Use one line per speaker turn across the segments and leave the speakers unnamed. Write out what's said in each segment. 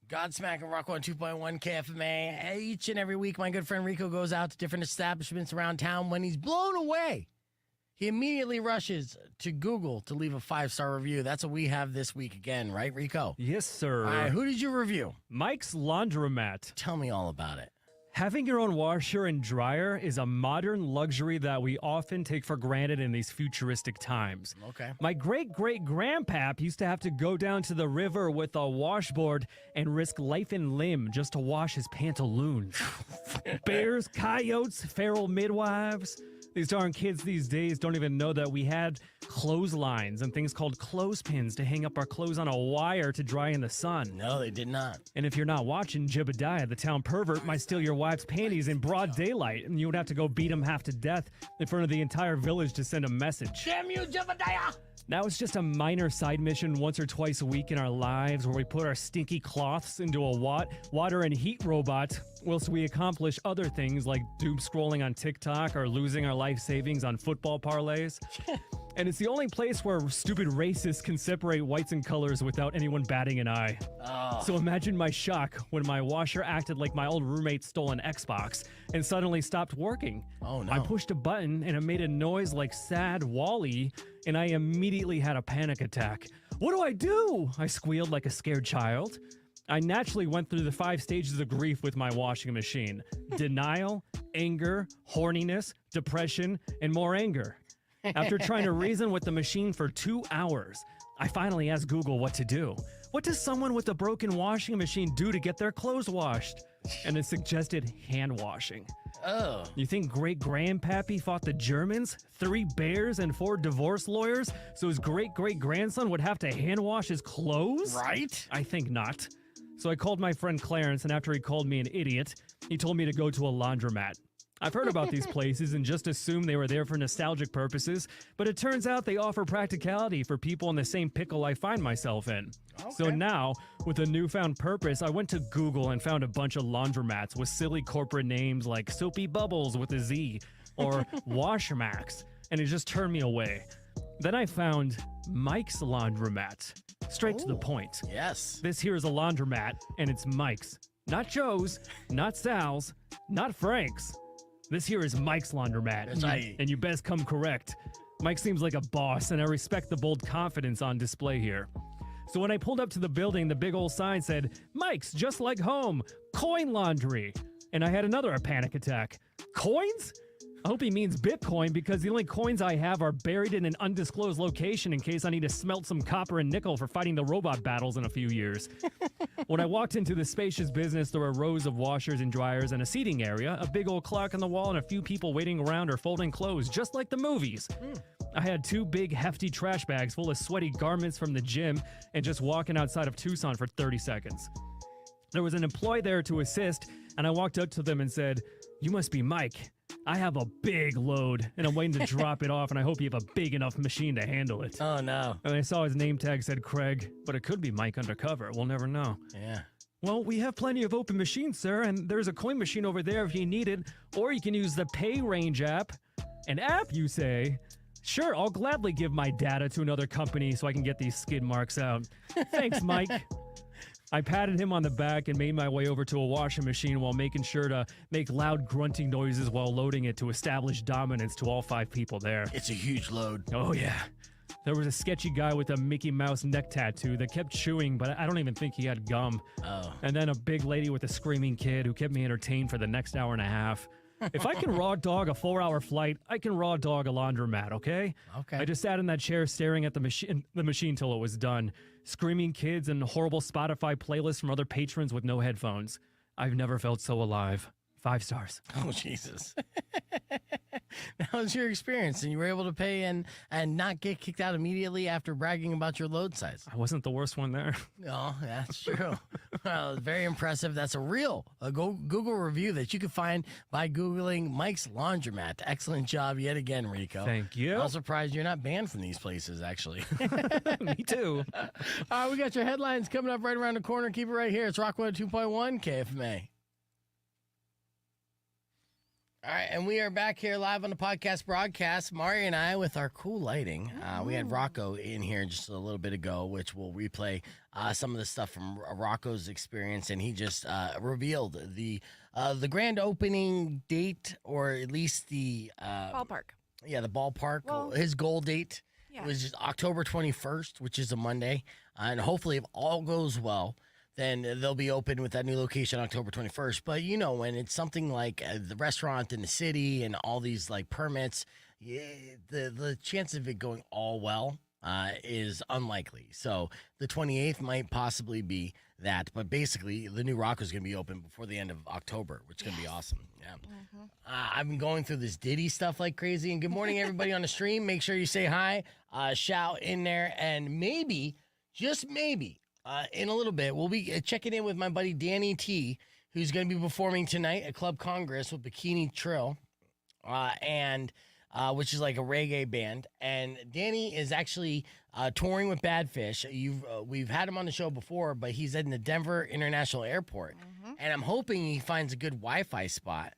Godsmack and Rock 102.1 KFMA. Each and every week, my good friend Rico goes out to different establishments around town. When he's blown away, he immediately rushes to Google to leave a 5-star review. That's what we have this week again, right, Rico?
Yes, sir.
All right, who did you review?
Mike's Laundromat.
Tell me all about it.
Having your own washer and dryer is a modern luxury that we often take for granted in these futuristic times.
Okay.
My great-great-grandpap used to have to go down to the river with a washboard and risk life and limb just to wash his pantaloons. Bears, coyotes, feral midwives. These darn kids these days don't even know that we had clotheslines and things called clothespins to hang up our clothes on a wire to dry in the sun.
No, they did not.
And if you're not watching, Jebediah, the town pervert, might steal your wife's panties in broad daylight, and you would have to go beat him half to death in front of the entire village to send a message.
Damn you, Jebediah!
Now it's just a minor side mission once or twice a week in our lives where we put our stinky cloths into a water and heat robot whilst we accomplish other things like doom scrolling on TikTok or losing our life savings on football parlays. And it's the only place where stupid racists can separate whites and colors without anyone batting an eye.
Oh.
So imagine my shock when my washer acted like my old roommate stole an Xbox and suddenly stopped working.
Oh, no.
I pushed a button and it made a noise like sad Wall-E, and I immediately had a panic attack. What do I do? I squealed like a scared child. I naturally went through the 5 stages of grief with my washing machine. Denial, anger, horniness, depression, and more anger. After trying to reason with the machine for 2 hours, I finally asked Google what to do. What does someone with a broken washing machine do to get their clothes washed? And it suggested hand washing.
Oh.
You think great-grandpappy fought the Germans, 3 bears, and 4 divorce lawyers, so his great-great-grandson would have to hand wash his clothes?
Right?
I think not. So I called my friend Clarence, and after he called me an idiot, he told me to go to a laundromat. I've heard about these places and just assumed they were there for nostalgic purposes, but it turns out they offer practicality for people in the same pickle I find myself in.
Okay.
So now, with a newfound purpose, I went to Google and found a bunch of laundromats with silly corporate names like Soapy Bubbles with a Z or Washmax, and it just turned me away. Then I found Mike's Laundromat. Straight to the point.
Yes.
This here is a laundromat, and it's Mike's. Not Joe's, not Sal's, not Frank's. This here is Mike's Laundromat,
That's right.
and you best come correct. Mike seems like a boss, and I respect the bold confidence on display here. So when I pulled up to the building, the big old sign said, Mike's just like home, coin laundry. And I had another panic attack. Coins? I hope he means Bitcoin because the only coins I have are buried in an undisclosed location in case I need to smelt some copper and nickel for fighting the robot battles in a few years. When I walked into the spacious business, there were rows of washers and dryers and a seating area, a big old clock on the wall, and a few people waiting around or folding clothes, just like the movies. I had 2 big, hefty trash bags full of sweaty garments from the gym and just walking outside of Tucson for 30 seconds. There was an employee there to assist, and I walked up to them and said, "You must be Mike. I have a big load, and I'm waiting to drop it off, and I hope you have a big enough machine to handle it."
Oh, no.
And I saw his name tag said Craig, but it could be Mike undercover. We'll never know.
Yeah.
Well, we have plenty of open machines, sir, and there's a coin machine over there if you need it, or you can use the Pay Range app. An app, you say? Sure, I'll gladly give my data to another company so I can get these skid marks out. Thanks, Mike. I patted him on the back and made my way over to a washing machine while making sure to make loud grunting noises while loading it to establish dominance to all 5 people there.
It's a huge load.
Oh, yeah. There was a sketchy guy with a Mickey Mouse neck tattoo that kept chewing, but I don't even think he had gum.
Oh.
And then a big lady with a screaming kid who kept me entertained for the next hour and a half. If I can raw dog a 4-hour flight, I can raw dog a laundromat, okay?
Okay.
I just sat in that chair staring at the machine till it was done. Screaming kids and horrible Spotify playlists from other patrons with no headphones. I've never felt so alive. 5 stars.
Oh, Jesus. That was your experience, and you were able to pay and not get kicked out immediately after bragging about your load size.
I wasn't the worst one there.
No, that's true. Well, very impressive. That's a real Google review that you can find by Googling Mike's Laundromat. Excellent job yet again, Rico.
Thank you.
I'm surprised you're not banned from these places, actually.
Me too.
All right, we got your headlines coming up right around the corner. Keep it right here. It's Rock 102.1 KFMA. All right, and we are back here live on the podcast broadcast. Mari and I with our cool lighting. We had Rocco in here just a little bit ago, which we'll replay some of the stuff from Rocco's experience, and he just revealed the grand opening date, or at least the
Ballpark.
Yeah, the ballpark.
Well,
his goal date
Yeah.
was just October 21st, which is a Monday, and hopefully, if all goes well, then they'll be open with that new location October 21st. But when it's something like the restaurant in the city and all these like permits, the chance of it going all well is unlikely. So the 28th might possibly be that. But basically, the new Rocco is going to be open before the end of October, which is going to be awesome. Yeah. I've been going through this Diddy stuff like crazy. And good morning, everybody on the stream. Make sure you say hi, shout in there, and maybe, just maybe, in a little bit, we'll be checking in with my buddy Danny T, who's going to be performing tonight at Club Congress with Bikini Trill, and which is like a reggae band. And Danny is actually touring with Badfish. We've had him on the show before, but he's in the Denver International Airport, and I'm hoping he finds a good Wi-Fi spot.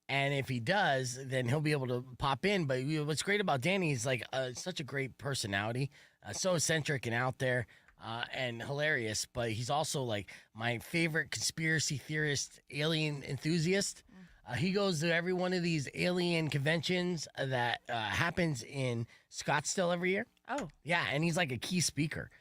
And if he does, then he'll be able to pop in. But what's great about Danny is like such a great personality, so eccentric and out there. And hilarious, but he's also like my favorite conspiracy theorist, alien enthusiast. He goes to every one of these alien conventions that happens in Scottsdale every year.
Oh.
Yeah, and he's like a key speaker.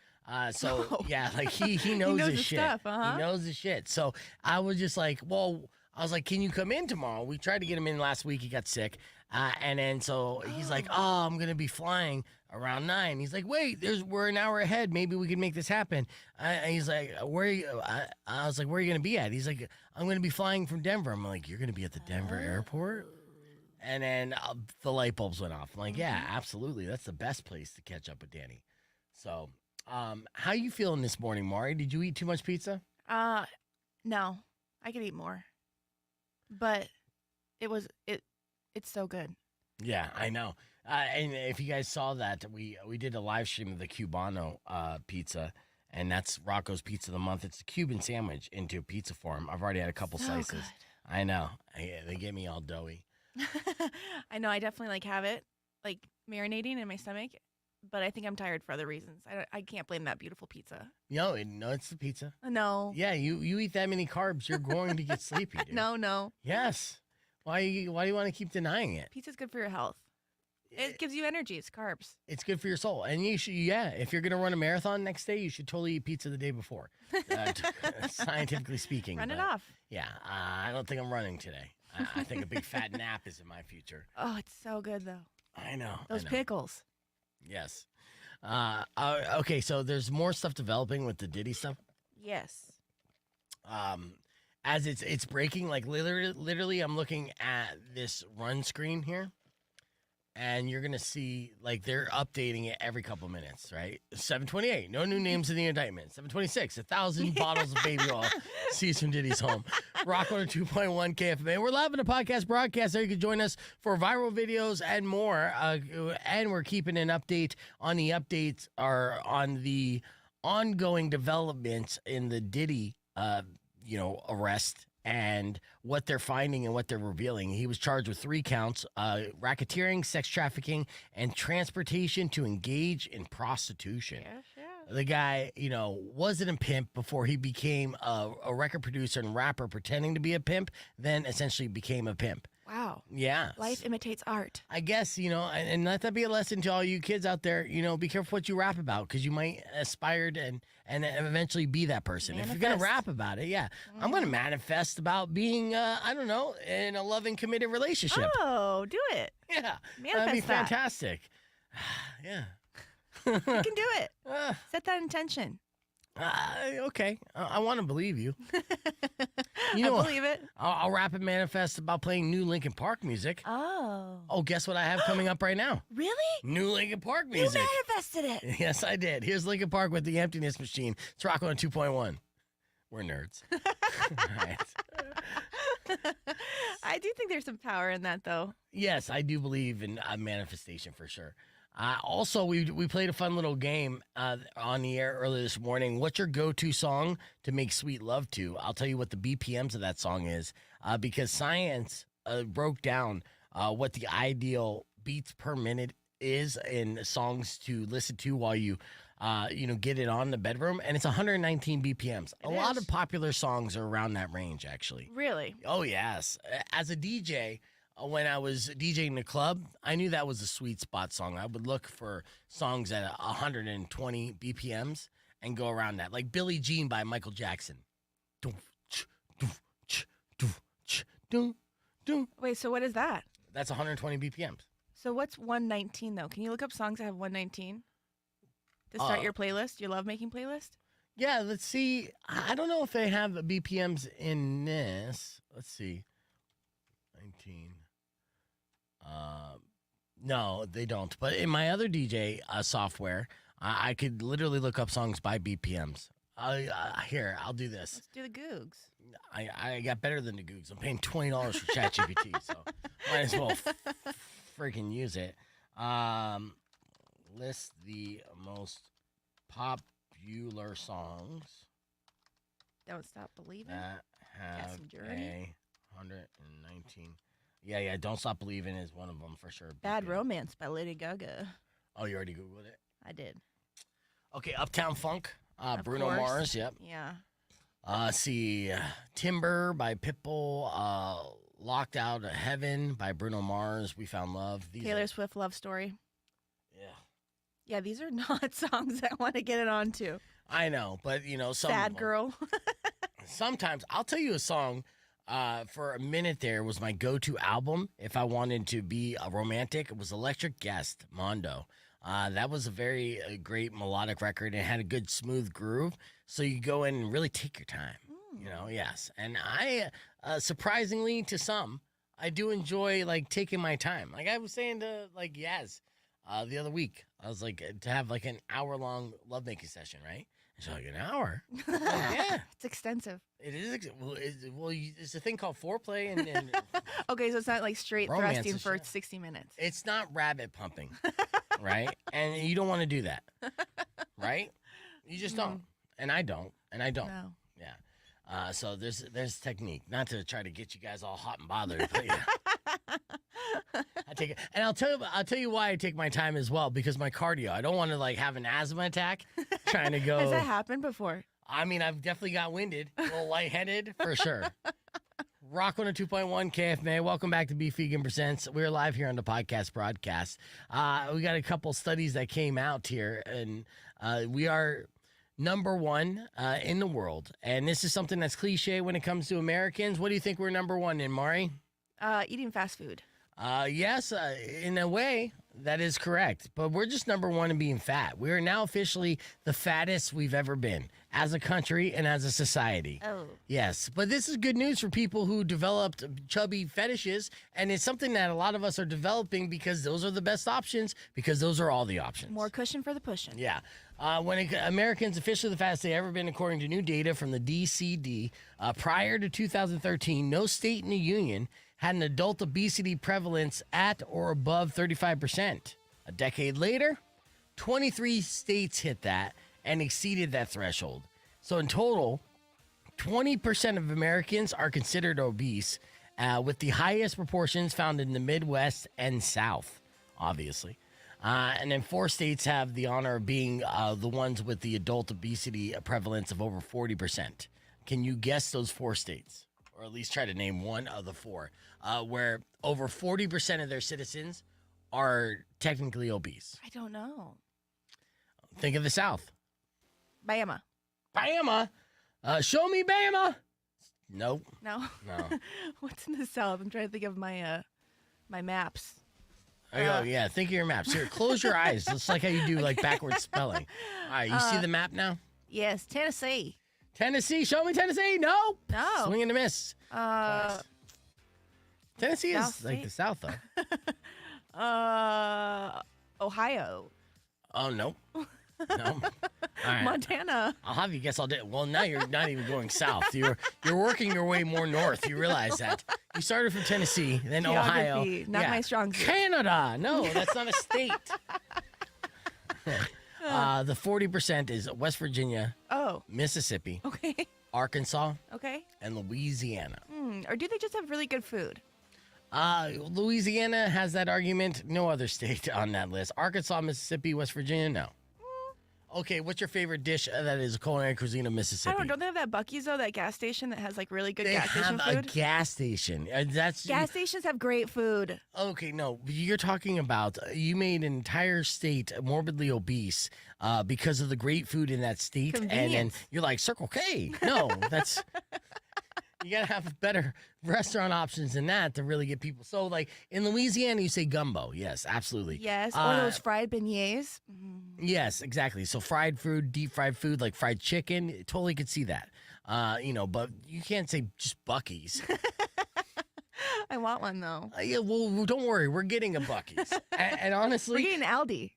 So
Oh.
yeah, like he knows
knows
his
his
shit.
stuff, uh-huh.
He knows his shit. So I was just like, I was like, can you come in tomorrow? We tried to get him in last week. He got sick. And then so he's like, I'm going to be flying around 9. He's like, wait, we're an hour ahead. Maybe we can make this happen. And he's like, where are you? I was like, where are you going to be at? He's like, I'm going to be flying from Denver. I'm like, you're going to be at the Denver airport? And then the light bulbs went off. I'm like, yeah, absolutely. That's the best place to catch up with Danny. So how you feeling this morning, Mari? Did you eat too much pizza?
No, I could eat more, but it's so good.
Yeah, I know. And if you guys saw that, we did a live stream of the Cubano pizza, and that's Rocco's Pizza of the Month. It's a Cuban sandwich into pizza form. I've already had a couple
So
slices.
good.
I know. They get me all doughy.
I know. I definitely have it marinating in my stomach, but I think I'm tired for other reasons. I can't blame that beautiful pizza.
No, it's the pizza.
No.
Yeah, you eat that many carbs, you're going to get sleepy, dude.
No.
Yes. Why do you want to keep denying it?
Pizza's good for your health. It gives you energy. It's carbs.
It's good for your soul. And you should, if you're going to run a marathon next day, you should totally eat pizza the day before, scientifically speaking.
Run it
But,
off.
Yeah, I don't think I'm running today. I think a big fat nap is in my future.
Oh, it's so good, though.
I know.
Those pickles.
Yes. Okay, so there's more stuff developing with the Diddy stuff.
Yes.
As it's breaking, like literally, I'm looking at this run screen here, and you're gonna see like they're updating it every couple minutes, right? 728, no new names in the indictment. 726, 1,000 bottles of baby oil seized from Diddy's home. Rock 2.1 KFMA. We're live in a podcast broadcast. There you can join us for viral videos and more. And we're keeping an update on the updates are on the ongoing developments in the Diddy arrest and what they're finding and what they're revealing. He was charged with 3 counts, racketeering, sex trafficking, and transportation to engage in prostitution.
Yeah.
The guy, wasn't a pimp before he became a record producer and rapper pretending to be a pimp, then essentially became a pimp.
Wow.
Yeah.
Life imitates art.
I guess, and let that be a lesson to all you kids out there, be careful what you rap about because you might aspire to and eventually be that person. If you're going to rap about it, I'm going to manifest about being, in a loving, committed relationship.
Oh, do it.
Yeah.
Manifest
That'd be
that.
fantastic. Yeah.
You can do it.
Uh,
Set that intention.
okay. I want to believe you.
I believe it.
I'll rap and manifest about playing new Linkin Park music.
Oh.
Oh, guess what I have coming up right now?
Really?
New Linkin Park
You
music.
manifested it.
Yes, I did. Here's Linkin Park with the Emptiness Machine. It's Rock on 2.1. We're nerds. All right.
I do think there's some power in that, though.
Yes, I do believe in manifestation for sure. Also, we played a fun little game on the air earlier this morning. What's your go-to song to make sweet love to? I'll tell you what the BPMs of that song is because science broke down what the ideal beats per minute is in songs to listen to while you get it on in the bedroom, and it's 119 BPMs. A lot of popular songs are around that range, actually.
Really?
Oh, yes. As a DJ, when I was DJing the club, I knew that was a sweet spot song. I would look for songs at 120 BPMs and go around that, like Billie Jean by Michael Jackson.
Wait, so what is that?
That's 120 BPMs.
So what's 119 though? Can you look up songs that have 119 to start your playlist, your lovemaking playlist?
Yeah, let's see. I don't know if they have BPMs in this. Let's see. 19. No, they don't. But in my other DJ software, I could literally look up songs by BPMs. Here, I'll do this.
Let's do the Googs.
I got better than the Googs. I'm paying $20 for ChatGPT, so might as well freaking use it. List the most popular songs
Don't Stop Believing.
that have
Got some Journey.
119. Yeah, Don't Stop Believing is one of them for sure.
Bad
BPM.
Romance by Lady Gaga.
Oh, you already Googled it?
I did.
Okay, Uptown Funk,
Of
Bruno
course.
Mars, yep.
Yeah.
See, Timber by Pitbull, Locked Out of Heaven by Bruno Mars, We Found Love. These
Taylor
are,
Swift Love Story.
yeah,
Yeah, these are not songs I want to get it onto.
I know, but some
Sad Girl.
Sometimes I'll tell you a song. For a minute there was my go-to album if I wanted to be a romantic. It was Electric Guest, Mondo. That was a very great melodic record and had a good smooth groove. So you go in and really take your time, yes. And I, surprisingly to some, I do enjoy like taking my time. Like I was saying to like Yaz the other week, I was like to have like an hour-long lovemaking session, right? And she's like, an hour? Like, yeah.
It's extensive.
It is. It's a thing called foreplay and
Okay, so it's not like straight
Romance
thrusting
is
for
shit.
60 minutes.
it's not rabbit pumping, right? And you don't want to do that, right? You just don't, and I don't,
No.
Yeah. So there's technique, not to try to get you guys all hot and bothered, but yeah. I take it, and I'll tell you why I take my time as well, because my cardio. I don't want to like have an asthma attack trying to go.
Has that happened before?
I mean, I've definitely got winded, a little lightheaded for sure. Rock 102.1 KFMA. Welcome back to Beef Vegan Presents. We're live here on the podcast broadcast. We got a couple studies that came out here, and we are number one in the world. And this is something that's cliche when it comes to Americans. What do you think we're number one in, Mari?
Eating fast food.
Yes, in a way, that is correct. But we're just number one in being fat. We are now officially the fattest we've ever been as a country and as a society.
Oh.
Yes, but this is good news for people who developed chubby fetishes, and it's something that a lot of us are developing because those are the best options, because those are all the options.
More cushion for the pushing.
Yeah. Americans officially the fattest they ever been, according to new data from the DCD. Prior to 2013, no state in the union had an adult obesity prevalence at or above 35%. A decade later, 23 states hit that and exceeded that threshold. So in total, 20% of Americans are considered obese, with the highest proportions found in the Midwest and South, obviously. And then 4 states have the honor of being the ones with the adult obesity prevalence of over 40%. Can you guess those 4 states? Or at least try to name one of the 4, where over 40% of their citizens are technically obese.
I don't know.
Think of the South.
Bama.
Bama? Show me Bama. Nope.
No.
No.
What's in the South? I'm trying to think of my my maps.
Oh, yeah. Think of your maps. Here, close your eyes. It's like how you do like backwards spelling. All right, you see the map now?
Yes, Tennessee.
Tennessee. Show me Tennessee. No.
No.
Swing and a miss. Tennessee is
South
like
State?
the South, though.
Ohio.
Oh, nope. No. All right.
Montana.
I'll have you guess all day. Well, now you're not even going south. You're working your way more north. You realize that. You started from Tennessee, then Ohio.
Geography, not my strong suit.
Canada. No, that's not a state. The 40% is West Virginia,
Oh,
Mississippi,
okay.
Arkansas,
Okay.
and Louisiana.
Or do they just have really good food?
Louisiana has that argument. No other state on that list. Arkansas, Mississippi, West Virginia, no. Okay, what's your favorite dish that is a culinary cuisine of Mississippi?
Don't they have that Buc-ee's though? That gas station that has like really good
They
gas station
have a
food.
gas station. That's
Gas stations have great food.
okay. No, you're talking about you made an entire state morbidly obese because of the great food in that state, and then
Convenience.
you're like Circle K. No, that's you gotta have better restaurant options than that to really get people. So, like in Louisiana, you say gumbo. Yes, absolutely.
Yes, or those fried beignets.
Yes, exactly. So fried food, deep fried food, like fried chicken, totally could see that. But you can't say just Buc-ee's.
I want one though.
Yeah, well, don't worry, we're getting a Buc-ee's. And honestly,
We're getting Aldi.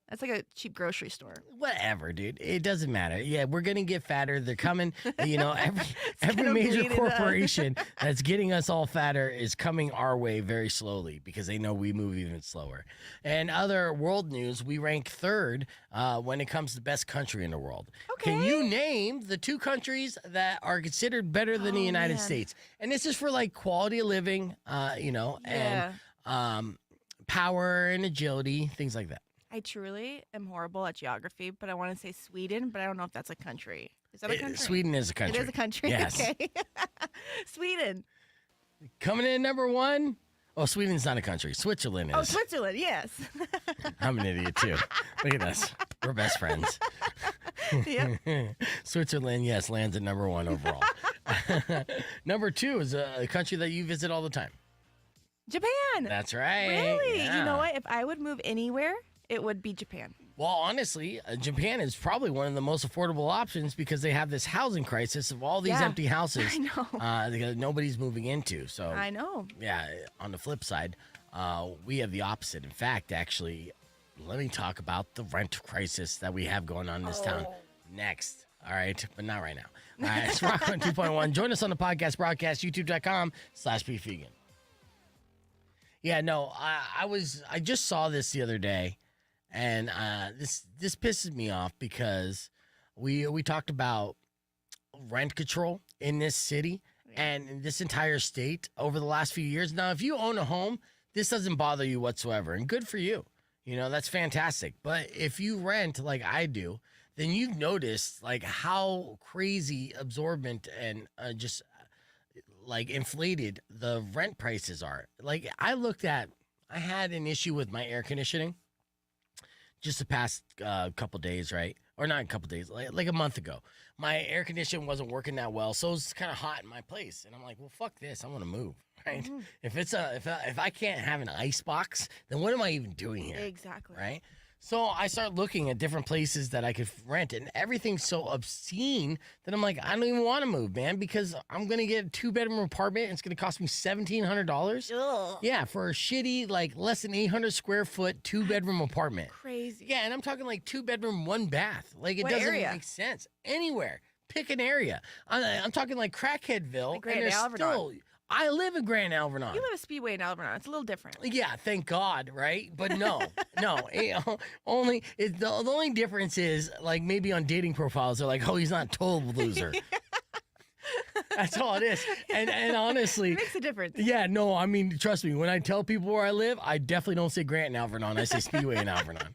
That's like a cheap grocery store.
whatever, dude. It doesn't matter. Yeah, we're gonna get fatter. They're coming. Every
gonna
major
bleed it up.
corporation that's getting us all fatter is coming our way very slowly because they know we move even slower. And other world news, we rank third when it comes to best country in the world. Can
Okay.
you name the 2 countries that are considered better than the
Oh,
United
man.
States? And this is for like quality of living,
Yeah.
and power and agility, things like that.
I truly am horrible at geography, but I want to say Sweden, but I don't know if that's a country. Is that a country?
Sweden is a country.
It is a country.
Yes.
Okay. Sweden.
Coming in number 1. Oh, Sweden's not a country. Switzerland is.
Oh, Switzerland. Yes.
I'm an idiot too. Look at us. We're best friends.
Yep.
Switzerland, yes, lands at number 1 overall. Number 2 is a country that you visit all the time.
Japan.
That's right.
Really?
Yeah.
You know what? If I would move anywhere, it would be Japan.
Well, honestly, Japan is probably one of the most affordable options because they have this housing crisis of all these
Yeah.
empty houses
I know.
that nobody's moving into. So,
I know.
yeah, on the flip side, we have the opposite. In fact, actually, let me talk about the rent crisis that we have going on in this town next. All right, but not right now. All right, it's Rock on 2.1. Join us on the podcast broadcast, youtube.com/beefvegan. Yeah, no, I just saw this the other day, and this pisses me off because we talked about rent control in this city and in this entire state over the last few years. Now, if you own a home, this doesn't bother you whatsoever, and good for you. You know, that's fantastic. But if you rent like I do, then you've noticed like how crazy absorbent and just like inflated the rent prices are. Like I had an issue with my air conditioning just the past couple days, right? Or not a couple days, like a month ago. My air conditioning wasn't working that well, so it was kind of hot in my place. And I'm like, well, fuck this, I want to move, right?
Mhm.
If I can't have an ice box, then what am I even doing here?
Exactly.
Right? So I start looking at different places that I could rent, and everything's so obscene that I'm like, I don't even want to move, man, because I'm gonna get a 2-bedroom apartment. And it's gonna cost me $1,700.
Ugh.
Yeah, for a shitty, like less than 800 square foot 2-bedroom apartment.
Crazy.
Yeah, and I'm talking like 2-bedroom, 1 bath. Like it
What
doesn't
area?
make sense anywhere. Pick an area. I'm talking like Crackheadville.
Like Grand
and there's
Alvernon.
still. I live in Grand Alvernon.
You live at Speedway in Alvernon. It's a little different.
Yeah, thank God, right? But no, the only difference is like maybe on dating profiles they're like, oh, he's not a total loser. That's all it is. And honestly,
It makes a difference.
yeah, no, I mean, trust me, when I tell people where I live, I definitely don't say Grant in Alvernon. I say Speedway in Alvernon.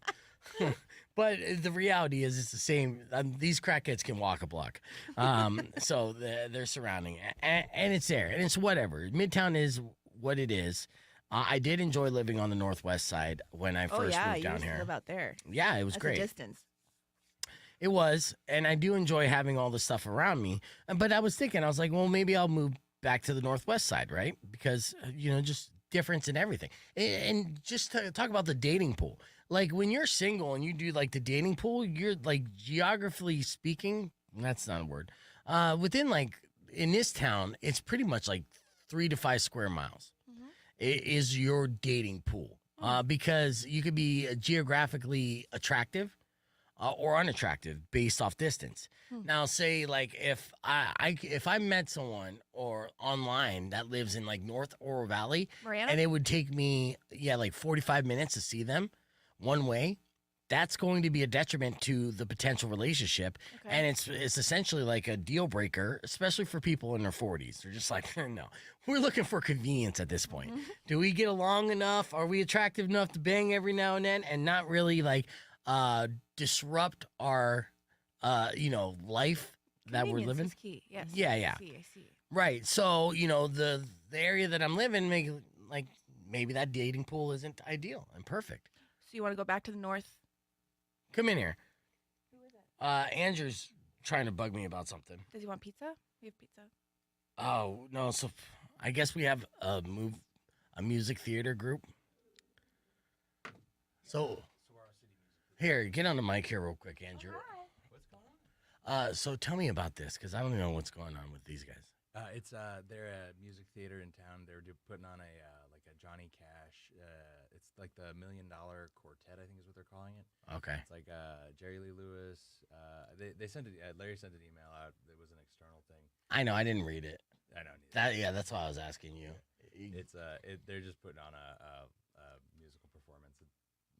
But the reality is it's the same. These crackheads can walk a block. So they're surrounding it. And it's there. And it's whatever. Midtown is what it is. I did enjoy living on the northwest side when I
Oh
first
yeah,
moved
you
down
used to
here.
live out there.
Yeah, it was
That's
great.
a distance.
It was. And I do enjoy having all the stuff around me. But I was thinking, I was like, well, maybe I'll move back to the northwest side, right? Because, just difference in everything. And just to talk about the dating pool. Like when you're single and you do like the dating pool, you're like geographically speaking, that's not a word. Within like in this town, it's pretty much like 3 to 5 square miles.
Mhm.
It is your dating pool because you could be geographically attractive or unattractive based off distance. Now, say like if I met someone or online that lives in like North Oro Valley,
Mariana?
and it would take me like 45 minutes to see them one way, that's going to be a detriment to the potential relationship.
Okay.
And it's essentially like a deal breaker, especially for people in their 40s. They're just like, no, we're looking for convenience at this point. Do we get along enough? Are we attractive enough to bang every now and then and not really like disrupt our, life that we're
Convenience
living?
is key. Yes.
Yeah.
I see.
Right. So, the area that I'm living, maybe that dating pool isn't ideal and perfect.
So you want to go back to the north?
Come in here.
Who is it?
Andrew's trying to bug me about something.
Does he want pizza? We have pizza.
Oh, no. So I guess we have a music theater group. So here, get on the mic here real quick, Andrew.
What's going on?
So tell me about this, because I don't know what's going on with these guys.
They're a music theater in town. They're putting on a Johnny Cash. It's like the $1 Million Quartet, I think is what they're calling it.
Okay.
It's like Jerry Lee Lewis. They sent it. Larry sent an email out. It was an external thing.
I know. I didn't read it.
I don't need it.
That's why I was asking you.
They're just putting on a musical performance.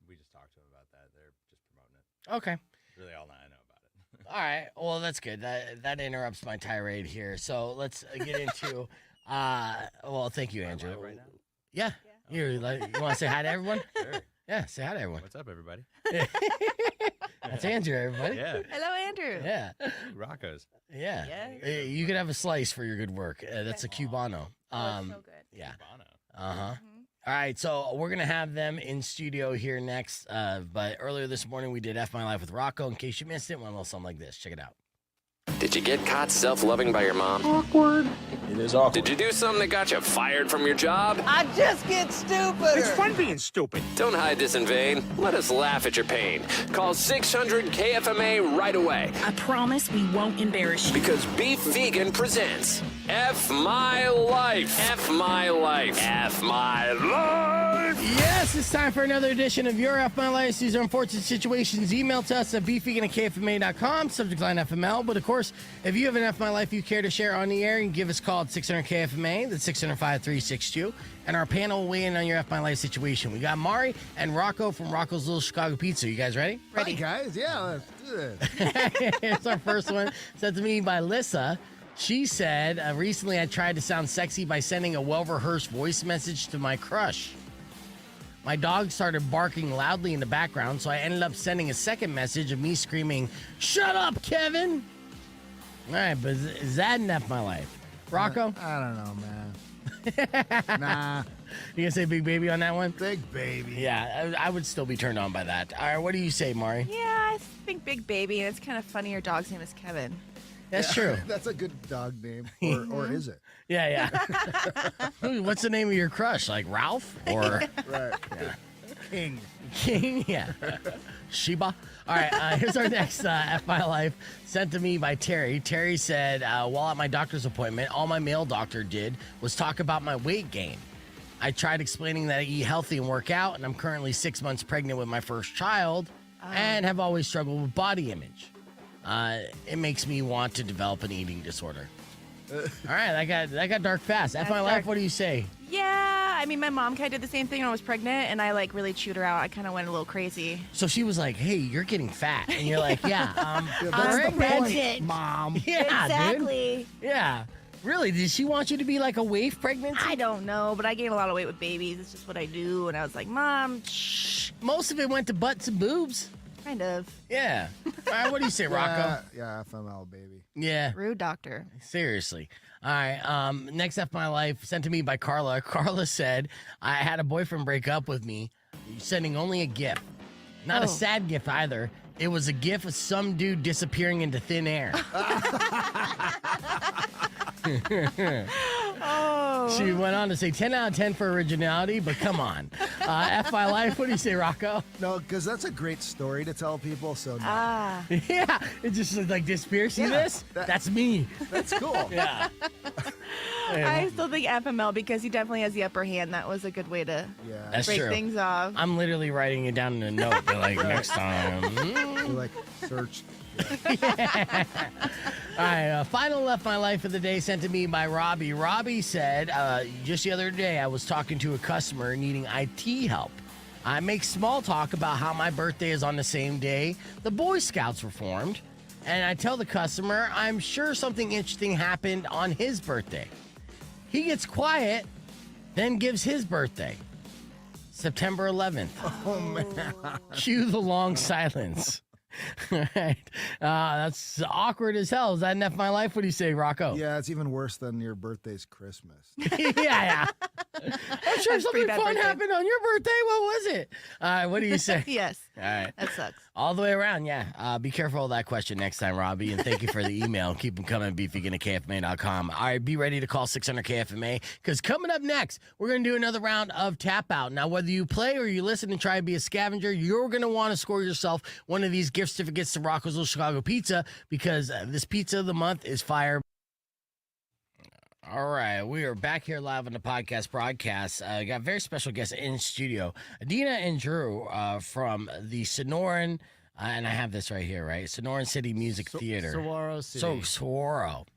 We just talked to them about that. They're just promoting it.
Okay.
Really, all I know about it.
All right. Well, that's good. That interrupts my tirade here. So let's get into. Well, thank you, Andrew.
Live right now?
Yeah. You want to say hi to everyone?
Sure.
Yeah. Say hi to everyone.
What's up, everybody?
That's Andrew, everybody.
Yeah.
Hello, Andrew.
Yeah.
Rocco's.
Yeah.
Yeah.
You could have a slice for your good work. That's a Cubano.
Oh, it's so good.
Yeah.
Bono.
Uh-huh.
Mhm.
All right, so we're going to have them in studio here next. But earlier this morning, we did F My Life with Rocco. In case you missed it, one little something like this. Check it out.
Did you get caught self-loving by your mom?
Awkward. It is awkward.
Did you do something that got you fired from your job?
I just get stupid.
It's fun being stupid.
Don't hide this in vain. Let us laugh at your pain. Call 600-KFMA right away.
I promise we won't embarrass you.
Because Beef Vegan presents F My Life. F My Life. F My Life.
Yes, it's time for another edition of Your F My Life. These are unfortunate situations. Email to us at beefvegan@kfma.com, subject line FML. But of course, if you have an F My Life you care to share on the air, you can give us a call at 600-KFMA. That's 600-5362. And our panel will weigh in on your F My Life situation. We got Mari and Rocco from Rocco's Little Chicago Pizza. You guys ready?
Hi, guys. Yeah, let's do this.
Here's our first one, sent to me by Lissa. She said, recently I tried to sound sexy by sending a well-rehearsed voice message to my crush. My dog started barking loudly in the background, so I ended up sending a second message of me screaming, "Shut up, Kevin!" All right, but is that an F My Life? Rocco?
I don't know, man. Nah,
You gonna say big baby on that one?
big baby.
Yeah, I would still be turned on by that. All right, what do you say, Mari?
Yeah, I think Big Baby, and it's kind of funny. Your dog's name is Kevin.
That's true.
That's a good dog name. Or is it?
Yeah. Ooh, what's the name of your crush? Like Ralph? Or
Right. King.
King? Yeah. Sheba? All right, here's our next F My Life, sent to me by Terry. Terry said, while at my doctor's appointment, all my male doctor did was talk about my weight gain. I tried explaining that I eat healthy and work out, and I'm currently 6 months pregnant with my first child and have always struggled with body image. It makes me want to develop an eating disorder. All right, that got dark fast. F
That's
My Life,
dark.
what do you say?
Yeah, I mean, my mom kind of did the same thing when I was pregnant, and I really chewed her out. I kind of went a little crazy.
So she was like, "Hey, you're getting fat," and you're like, "Yeah,
That's
I'm
the
pregnant."
point, Mom.
Yeah, dude. Yeah. Really? Did she want you to be like a waif pregnancy?
I don't know, but I gain a lot of weight with babies. It's just what I do. And I was like, Mom, shh.
Most of it went to butts and boobs.
Kind of.
Yeah. All right, what do you say, Rocco?
Yeah, FML, baby.
Yeah,
Rude doctor.
seriously. All right, next F My Life, sent to me by Carla. Carla said, I had a boyfriend break up with me, sending only a GIF. Not a
Oh.
sad GIF either. It was a GIF of some dude disappearing into thin air.
Oh.
She went on to say 10 out of 10 for originality, but come on. F My Life, what do you say, Rocco?
No, because that's a great story to tell people, so no.
Ah.
Yeah, it just like disappears. See
Yeah,
this? That's me.
That's cool.
Yeah.
I still think FML because he definitely has the upper hand. That was a good way to
Yeah.
That's
break
true.
things off.
I'm literally writing it down in a note. But like next time.
You're like, search.
All right, final F My Life of the day sent to me by Robbie. Robbie said, just the other day I was talking to a customer needing IT help. I make small talk about how my birthday is on the same day the Boy Scouts were formed, and I tell the customer I'm sure something interesting happened on his birthday. He gets quiet, then gives his birthday, September 11th.
Oh, man.
Cue the long silence. All right. That's awkward as hell. Is that enough my life? What do you say, Rocco?
Yeah, it's even worse than your birthday's Christmas.
yeah. I'm sure
That's pretty
something
bad
fun
birthday.
happened on your birthday. What was it? All right. What do you say?
Yes.
All right.
That sucks.
All the way around, yeah. Be careful of that question next time, Robbie. And thank you for the email. Keep them coming, beefegan@kfma.com. All right, be ready to call 600-KFMA because coming up next, we're going to do another round of Tap Out. Now, whether you play or you listen and try to be a scavenger, you're going to want to score yourself one of these gift certificates to Rocco's Little Chicago Pizza because this pizza of the month is fire. All right, we are back here live on the podcast broadcast. Got very special guests in studio, Adina and Drew from the Sonoran, and I have this right here, right? Sonoran City Music Theater.
Saguaro City.
So Saguaro.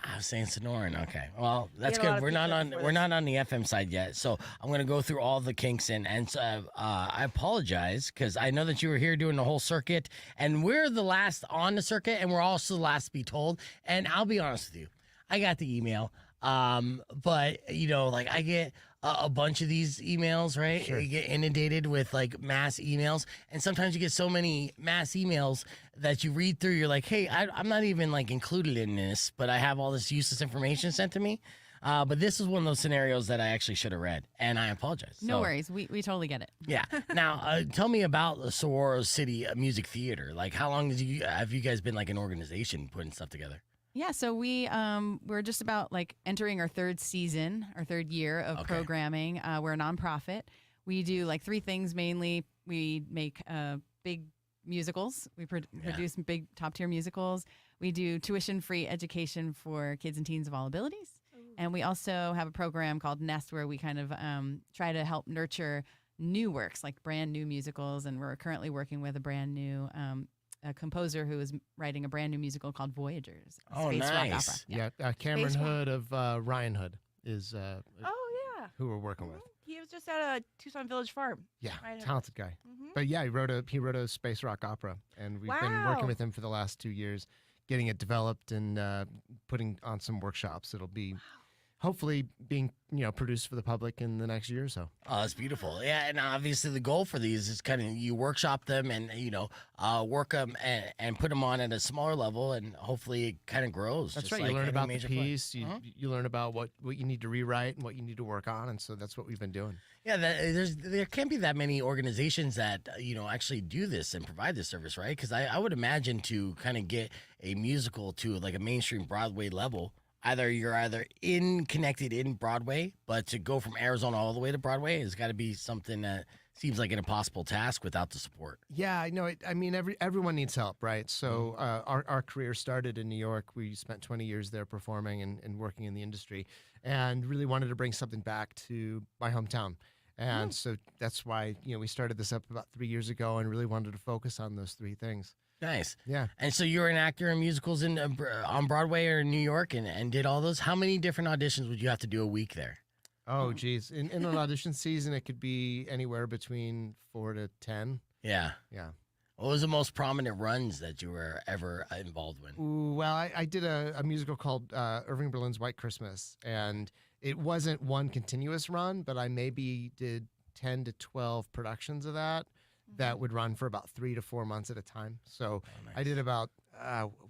I was saying Sonoran. Okay, well that's
We had a lot
good.
of
We're not
pizza
on.
before
We're
this.
not on the FM side yet, so I'm gonna go through all the kinks and I apologize because I know that you were here doing the whole circuit, and we're the last on the circuit, and we're also the last to be told. And I'll be honest with you, I got the email. But you know, like I get a bunch of these emails, right?
Sure.
You get inundated with like mass emails, and sometimes you get so many mass emails that you read through. You're like, hey, I'm not even like included in this, but I have all this useless information sent to me. But this is one of those scenarios that I actually should have read, and I apologize.
No
So,
worries. We totally get it.
Yeah. Now, tell me about the Saguaro City Music Theater. Like, how long have you guys been like an organization putting stuff together?
Yeah, so we're just about like entering our third season, our third year of
Okay.
programming. We're a nonprofit. We do like three things mainly. We make big musicals. We produce big top tier musicals. We do tuition-free education for kids and teens of all abilities. And we also have a program called Nest where we kind of try to help nurture new works, like brand new musicals. And we're currently working with a brand new a composer who is writing a brand new musical called Voyagers, a
Oh,
space rock
nice.
opera.
Yeah, Cameron
Space
Hood of Ryan Hood is
Oh yeah.
who we're working with.
He was just at a Tucson Village Farm.
Yeah,
Ryan Hood.
talented guy.
Mhm.
But yeah, he wrote a space rock opera, and we've been working
Wow.
with him for the last 2 years, getting it developed and putting on some workshops. It'll be hopefully being produced for the public in the next year or so.
Oh, that's beautiful. Yeah, and obviously the goal for these is kind of you workshop them and work them and put them on at a smaller level, and hopefully it kind of grows.
That's
just
right.
like
You learn
any
about the
major play.
piece.
Uh-huh.
You learn about what you need to rewrite and what you need to work on, and so that's what we've been doing.
Yeah, there can't be that many organizations that actually do this and provide this service, right? Because I would imagine to kind of get a musical to like a mainstream Broadway level. You're connected in Broadway, but to go from Arizona all the way to Broadway has got to be something that seems like an impossible task without the support.
Yeah, I know. I mean, everyone needs help, right? So our career started in New York. We spent 20 years there performing and working in the industry, and really wanted to bring something back to my hometown. And so that's why we started this up about 3 years ago, and really wanted to focus on those three things.
Nice.
Yeah.
And so you were an actor in musicals on Broadway or in New York and did all those. How many different auditions would you have to do a week there?
Oh, geez. In an audition season, it could be anywhere between 4 to 10.
Yeah.
Yeah.
What was the most prominent runs that you were ever involved with?
Ooh, well, I did a musical called Irving Berlin's White Christmas, and it wasn't one continuous run, but I maybe did 10 to 12 productions of that. That would run for about 3 to 4 months at a time. So I did about,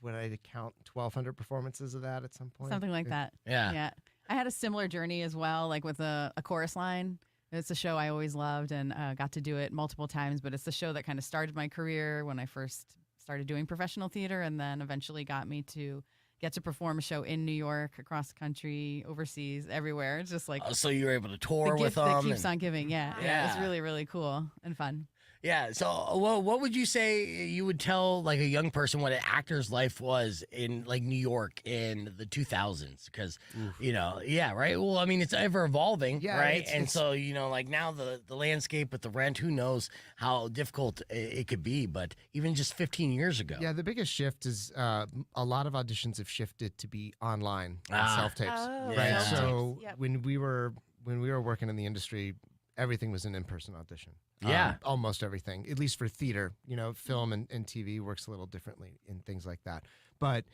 what I count, 1,200 performances of that at some point.
Something like that.
Yeah.
Yeah. I had a similar journey as well, like with a chorus line. It's a show I always loved and got to do it multiple times, but it's the show that kind of started my career when I first started doing professional theater and then eventually got me to get to perform a show in New York, across the country, overseas, everywhere. It's just like
So you were able to
the
tour with
gift that
them.
keeps on giving. Yeah.
Yeah.
It's really, really cool and fun.
Yeah. So, what would you say you would tell like a young person what an actor's life was in like New York in the 2000s? Because yeah, right. Well, I mean, it's ever evolving,
Yeah,
right?
it's-
And
it's-
so like now the landscape with the rent, who knows how difficult it could be? But even just 15 years ago,
Yeah, the biggest shift is a lot of auditions have shifted to be online and
Ah.
self tapes.
Oh,
Yeah.
Right. So
Yep.
when we were working in the industry, everything was an in-person audition.
Yeah.
Almost everything, at least for theater. Film and TV works a little differently in things like that. But,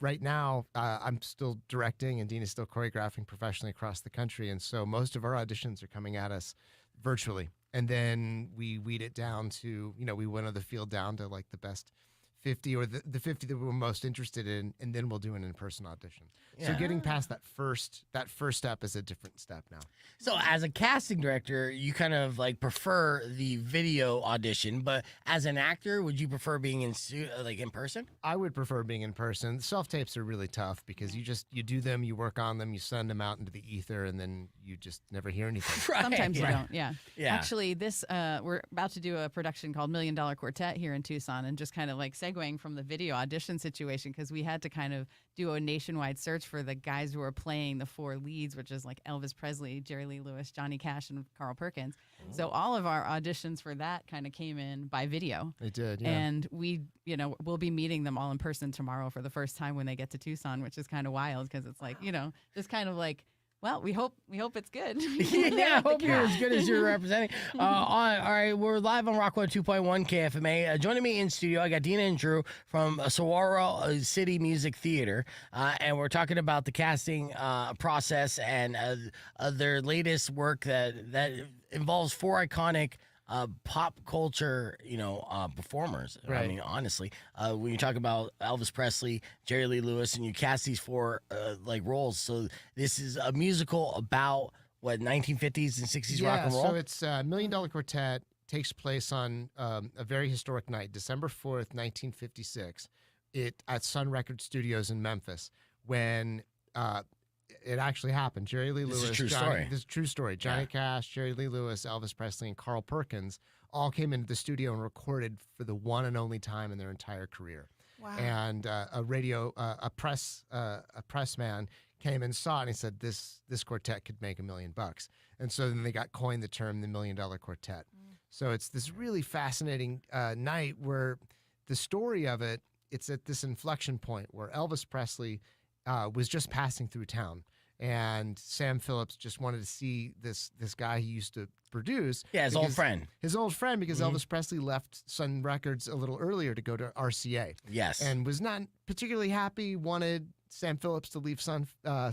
right now I'm still directing and Dean is still choreographing professionally across the country. And so most of our auditions are coming at us virtually. And then we weed it down to, we winnow the field down to like the best 50 or the 50 that we're most interested in, and then we'll do an in-person audition. So getting past that first step is a different step now.
So as a casting director, you kind of like prefer the video audition, but as an actor, would you prefer being in person?
I would prefer being in person. Self-tapes are really tough because you do them, you work on them, you send them out into the ether, and then you just never hear anything.
Right.
Sometimes you don't, yeah.
Yeah.
Actually, we're about to do a production called $1 Million Quartet here in Tucson, and just kind of like segueing from the video audition situation, because we had to kind of do a nationwide search for the guys who are playing the 4 leads, which is like Elvis Presley, Jerry Lee Lewis, Johnny Cash, and Carl Perkins. So all of our auditions for that kind of came in by video.
They did, yeah.
And we, we'll be meeting them all in person tomorrow for the first time when they get to Tucson, which is kind of wild because it's like, just kind of like, well, we hope it's good.
Yeah, I hope you're as good as you're representing. All right, we're live on Rock 102.1 KFMA. Joining me in studio, I got Dina and Drew from Saguaro City Music Theater, and we're talking about the casting process and their latest work that involves 4 iconic pop culture, performers.
Right.
I mean, honestly, when you talk about Elvis Presley, Jerry Lee Lewis, and you cast these 4 roles, so this is a musical about what 1950s and 60s rock and roll.
So it's $1 Million Quartet takes place on a very historic night, December 4th, 1956, at Sun Record Studios in Memphis, when it actually happened. Jerry Lee Lewis.
This is a true story.
This is a true story. Johnny Cash, Jerry Lee Lewis, Elvis Presley, and Carl Perkins all came into the studio and recorded for the one and only time in their entire career.
Wow.
And a press man came and saw it and he said, this quartet could make $1 million. And so then they got coined the term the $1 Million Quartet. So it's this really fascinating night where the story of it's at this inflection point where Elvis Presley was just passing through town, and Sam Phillips just wanted to see this guy he used to produce.
Yeah, his old friend.
His old friend, because Elvis Presley left Sun Records a little earlier to go to RCA.
Yes.
And was not particularly happy, wanted Sam Phillips to leave Sun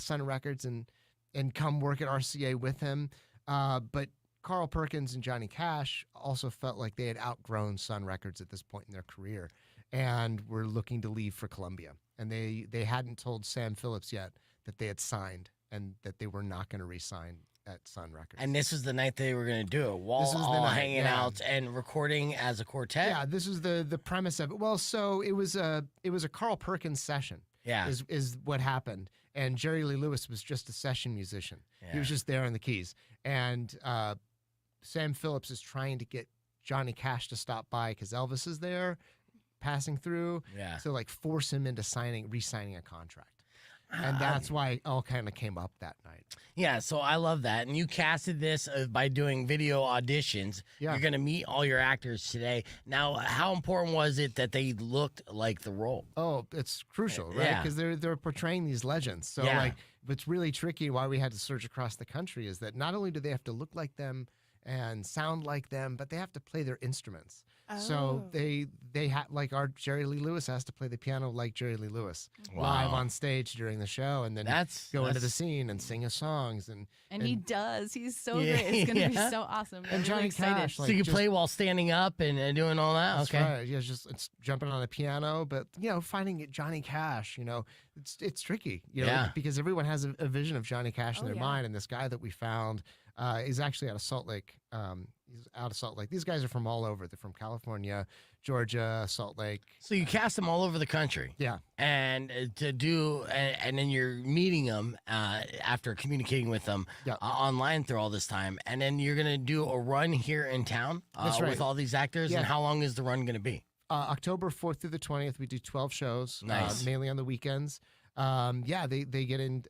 Records and come work at RCA with him. But Carl Perkins and Johnny Cash also felt like they had outgrown Sun Records at this point in their career and were looking to leave for Columbia. And they hadn't told Sam Phillips yet that they had signed and that they were not going to re-sign at Sun Records.
And this was the night they were going to do it, while all hanging out and recording as a quartet.
Yeah, this was the premise of it. Well, so it was a Carl Perkins session.
Yeah,
is what happened. And Jerry Lee Lewis was just a session musician.
Yeah.
He was just there on the keys. And Sam Phillips is trying to get Johnny Cash to stop by because Elvis is there, passing through.
Yeah.
So force him into re-signing a contract. And that's why it all kind of came up that night.
Yeah, so I love that. And you casted this by doing video auditions.
Yeah.
You're going to meet all your actors today. Now, how important was it that they looked like the role?
Oh, it's crucial, right?
Yeah.
Because they're portraying these legends. So what's really tricky, why we had to search across the country, is that not only do they have to look like them and sound like them, but they have to play their instruments. So they our Jerry Lee Lewis has to play the piano like Jerry Lee Lewis live on stage during the show, and then go into the scene and sing his songs. And
he does. He's so great. It's going to be so awesome.
And Johnny Cash,
so you can play while standing up and doing all that.
That's
okay,
right. Yeah, it's jumping on the piano, but finding Johnny Cash, it's tricky, because everyone has a vision of Johnny Cash in their mind, and this guy that we found is actually out of Salt Lake. He's out of Salt Lake. These guys are from all over. They're from California, Georgia, Salt Lake.
So you cast them all over the country.
Yeah.
And and then you're meeting them after communicating with them online through all this time. And then you're going to do a run here in town with all these actors.
Yeah.
And how long is the run going to be?
October 4th through the 20th, we do 12 shows, mainly on the weekends. They get in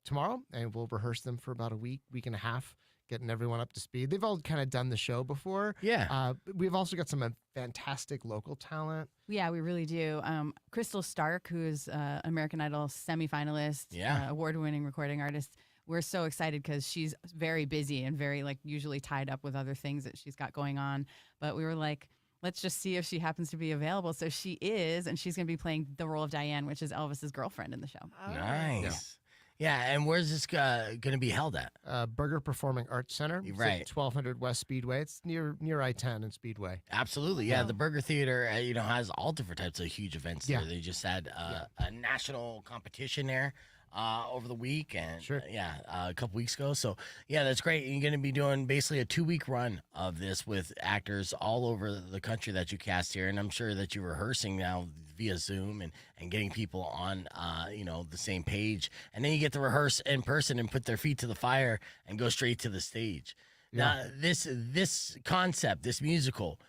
tomorrow, and we'll rehearse them for about a week and a half, getting everyone up to speed. They've all kind of done the show before.
Yeah.
We've also got some fantastic local talent.
Yeah, we really do. Crystal Stark, who is American Idol semifinalist, award-winning recording artist, we're so excited because she's very busy and very like usually tied up with other things that she's got going on. But we were like, let's just see if she happens to be available. So she is, and she's going to be playing the role of Diane, which is Elvis's girlfriend in the show.
Oh.
Nice. Yeah, and where's this going to be held at?
Burger Performing Arts Center. It's
Right.
at 1200 West Speedway. It's near I-10 and Speedway.
Absolutely, yeah. The Burger Theater, has all different types of huge events
Yeah.
there. They just had a national competition there over the week, and
Sure.
a couple weeks ago. So yeah, that's great. You're going to be doing basically a 2-week run of this with actors all over the country that you cast here, and I'm sure that you're rehearsing now via Zoom and getting people on the same page, and then you get to rehearse in person and put their feet to the fire and go straight to the stage. Now, this concept, this musical,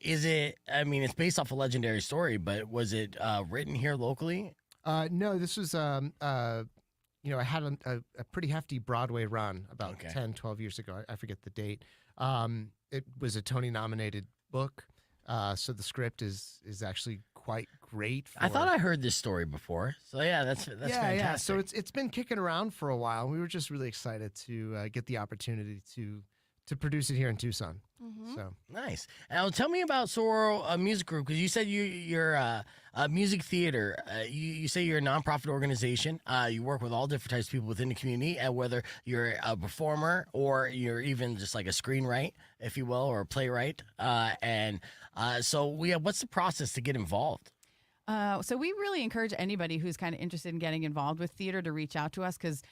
is it? I mean, it's based off a legendary story, but was it written here locally?
No, this was, I had a pretty hefty Broadway run about 10, 12 years ago. I forget the date. It was a Tony-nominated book, so the script is actually quite great.
I thought I heard this story before. So yeah, that's fantastic.
Yeah. So it's been kicking around for a while. We were just really excited to get the opportunity to produce it here in Tucson. So
Nice. Now tell me about Sororo Music Group, because you said you're a music theater. You say you're a nonprofit organization. You work with all different types of people within the community, and whether you're a performer or you're even just like a screenwriter, if you will, or a playwright. What's the process to get involved?
So we really encourage anybody who's kind of interested in getting involved with theater to reach out to us, because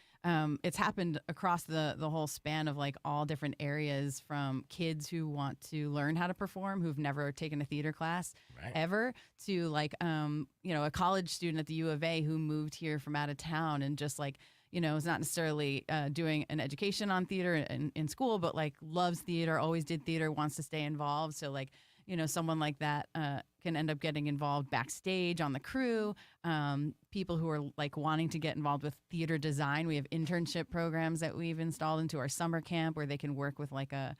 it's happened across the whole span of like all different areas, from kids who want to learn how to perform, who've never taken a theater class ever, to like, a college student at the U of A who moved here from out of town and just like, is not necessarily doing an education on theater in school, but like loves theater, always did theater, wants to stay involved. So like, someone like that can end up getting involved backstage on the crew. People who are like wanting to get involved with theater design. We have internship programs that we've installed into our summer camp where they can work with like a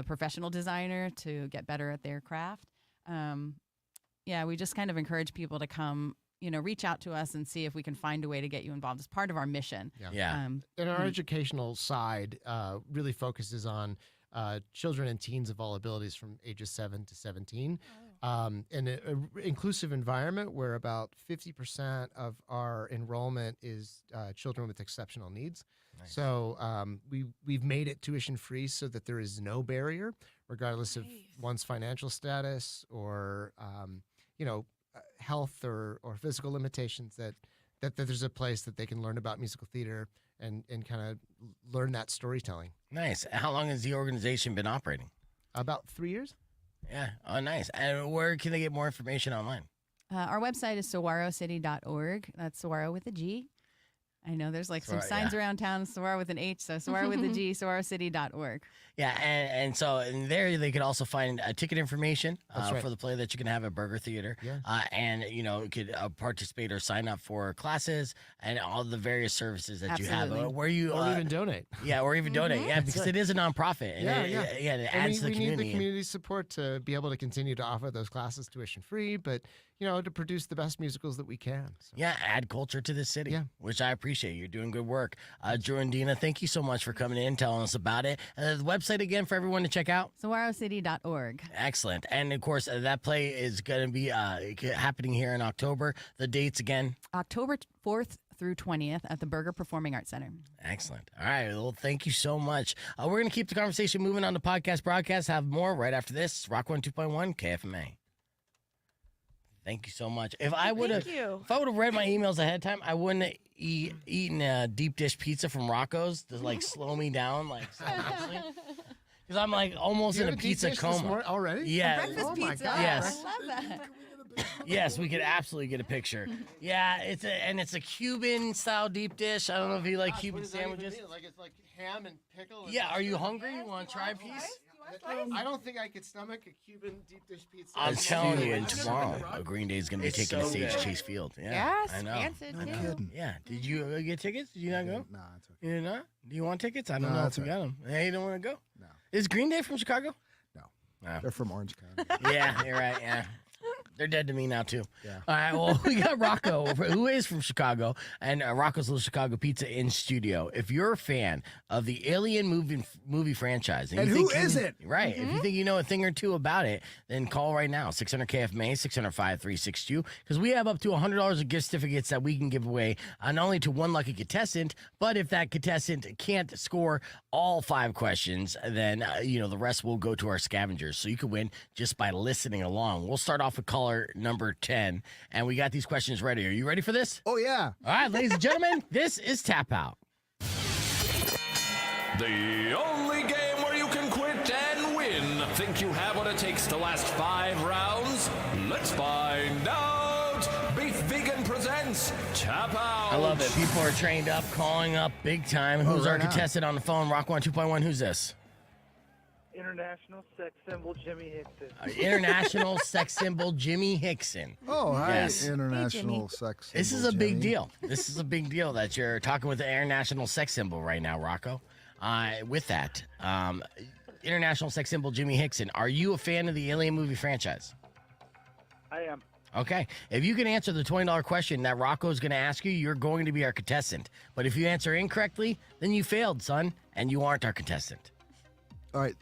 professional designer to get better at their craft. We just kind of encourage people to come, reach out to us and see if we can find a way to get you involved as part of our mission.
Yeah.
And our educational side really focuses on children and teens of all abilities from ages 7 to 17. In an inclusive environment where about 50% of our enrollment is children with exceptional needs.
Nice.
So we've made it tuition free so that there is no barrier, regardless of one's financial status or health or physical limitations, that there's a place that they can learn about musical theater and kind of learn that storytelling.
Nice. How long has the organization been operating?
About 3 years.
Yeah. Oh, nice. And where can they get more information online?
Our website is saguarocity.org. That's Saguaro with a G. I know there's like some signs around town, Saguaro with an H, so Saguaro with a G, saguarocity.org.
Yeah, and so in there they could also find ticket information for the play that you can have at Burger Theater.
Yeah.
And could participate or sign up for classes and all the various services that you have. Where you
or even donate.
Yeah, or even donate. Yeah, because it is a nonprofit. And it adds to the community.
We need the community support to be able to continue to offer those classes tuition free, but to produce the best musicals that we can. So.
Yeah, add culture to the city, which I appreciate. You're doing good work. Drew and Dina, thank you so much for coming in, telling us about it. The website again for everyone to check out?
saguarocity.org.
Excellent. And of course, that play is going to be happening here in October. The dates again?
October 4th through 20th at the Burger Performing Arts Center.
Excellent. All right. Well, thank you so much. We're going to keep the conversation moving on the podcast broadcast. Have more right after this. Rock 102.1 KFMA. Thank you so much. If I would have read my emails ahead of time, I wouldn't have eaten a deep dish pizza from Rocco's to like slow me down, like because I'm like almost in a pizza coma
already.
Yeah.
Breakfast pizza.
God.
Yes.
I love that.
Yes, we could absolutely get a picture. Yeah, it's a Cuban style deep dish. I don't know if you like Cuban sandwiches.
It's like ham and pickle.
Yeah, are you hungry? You want to try a piece?
I don't think I could stomach a Cuban deep dish pizza.
I'm telling you, and tomorrow, Green Day is going to be taking the stage Chase Field. Yeah,
Yes,
I know.
Rancid,
No
too.
kidding.
Yeah, did you get tickets? Did you not go?
Nah, it's okay.
You did not? Do you want tickets? I don't
No,
know if
it's
we got them. Hey, you don't want to go?
No.
Is Green Day from Chicago?
No.
No.
They're from Orange County.
Yeah, you're right. Yeah. They're dead to me now, too.
Yeah.
All right, well, we got Rocco, who is from Chicago, and Rocco's Little Chicago Pizza in studio. If you're a fan of the Alien movie franchise,
And
you
who
think
isn't?
Right. If you think you know a thing or two about it, then call right now, 600-KFMA, 600-5362, because we have up to $100 of gift certificates that we can give away, not only to one lucky contestant, but if that contestant can't score all 5 questions, then, the rest will go to our scavengers. So you can win just by listening along. We'll start off with caller number 10, and we got these questions ready. Are you ready for this?
Oh, yeah.
All right, ladies and gentlemen, this is Tap Out.
The only game where you can quit and win. Think you have what it takes to last 5 rounds? Let's find out. Beef Vegan presents Tap Out.
I love it. People are trained up, calling up big time. Who's our
right on.
contestant on the phone? Rock 1 2.1. Who's this?
International sex symbol Jimmy Hickson.
International sex symbol Jimmy Hickson.
Oh, hi,
Yes.
international sex.
This is
symbol,
a big
Jimmy.
deal. This is a big deal that you're talking with the international sex symbol right now, Rocco. With that, international sex symbol Jimmy Hickson, are you a fan of the Alien movie franchise?
I am.
Okay. If you can answer the $20 question that Rocco's going to ask you, you're going to be our contestant. But if you answer incorrectly, then you failed, son, and you aren't our contestant.
All right.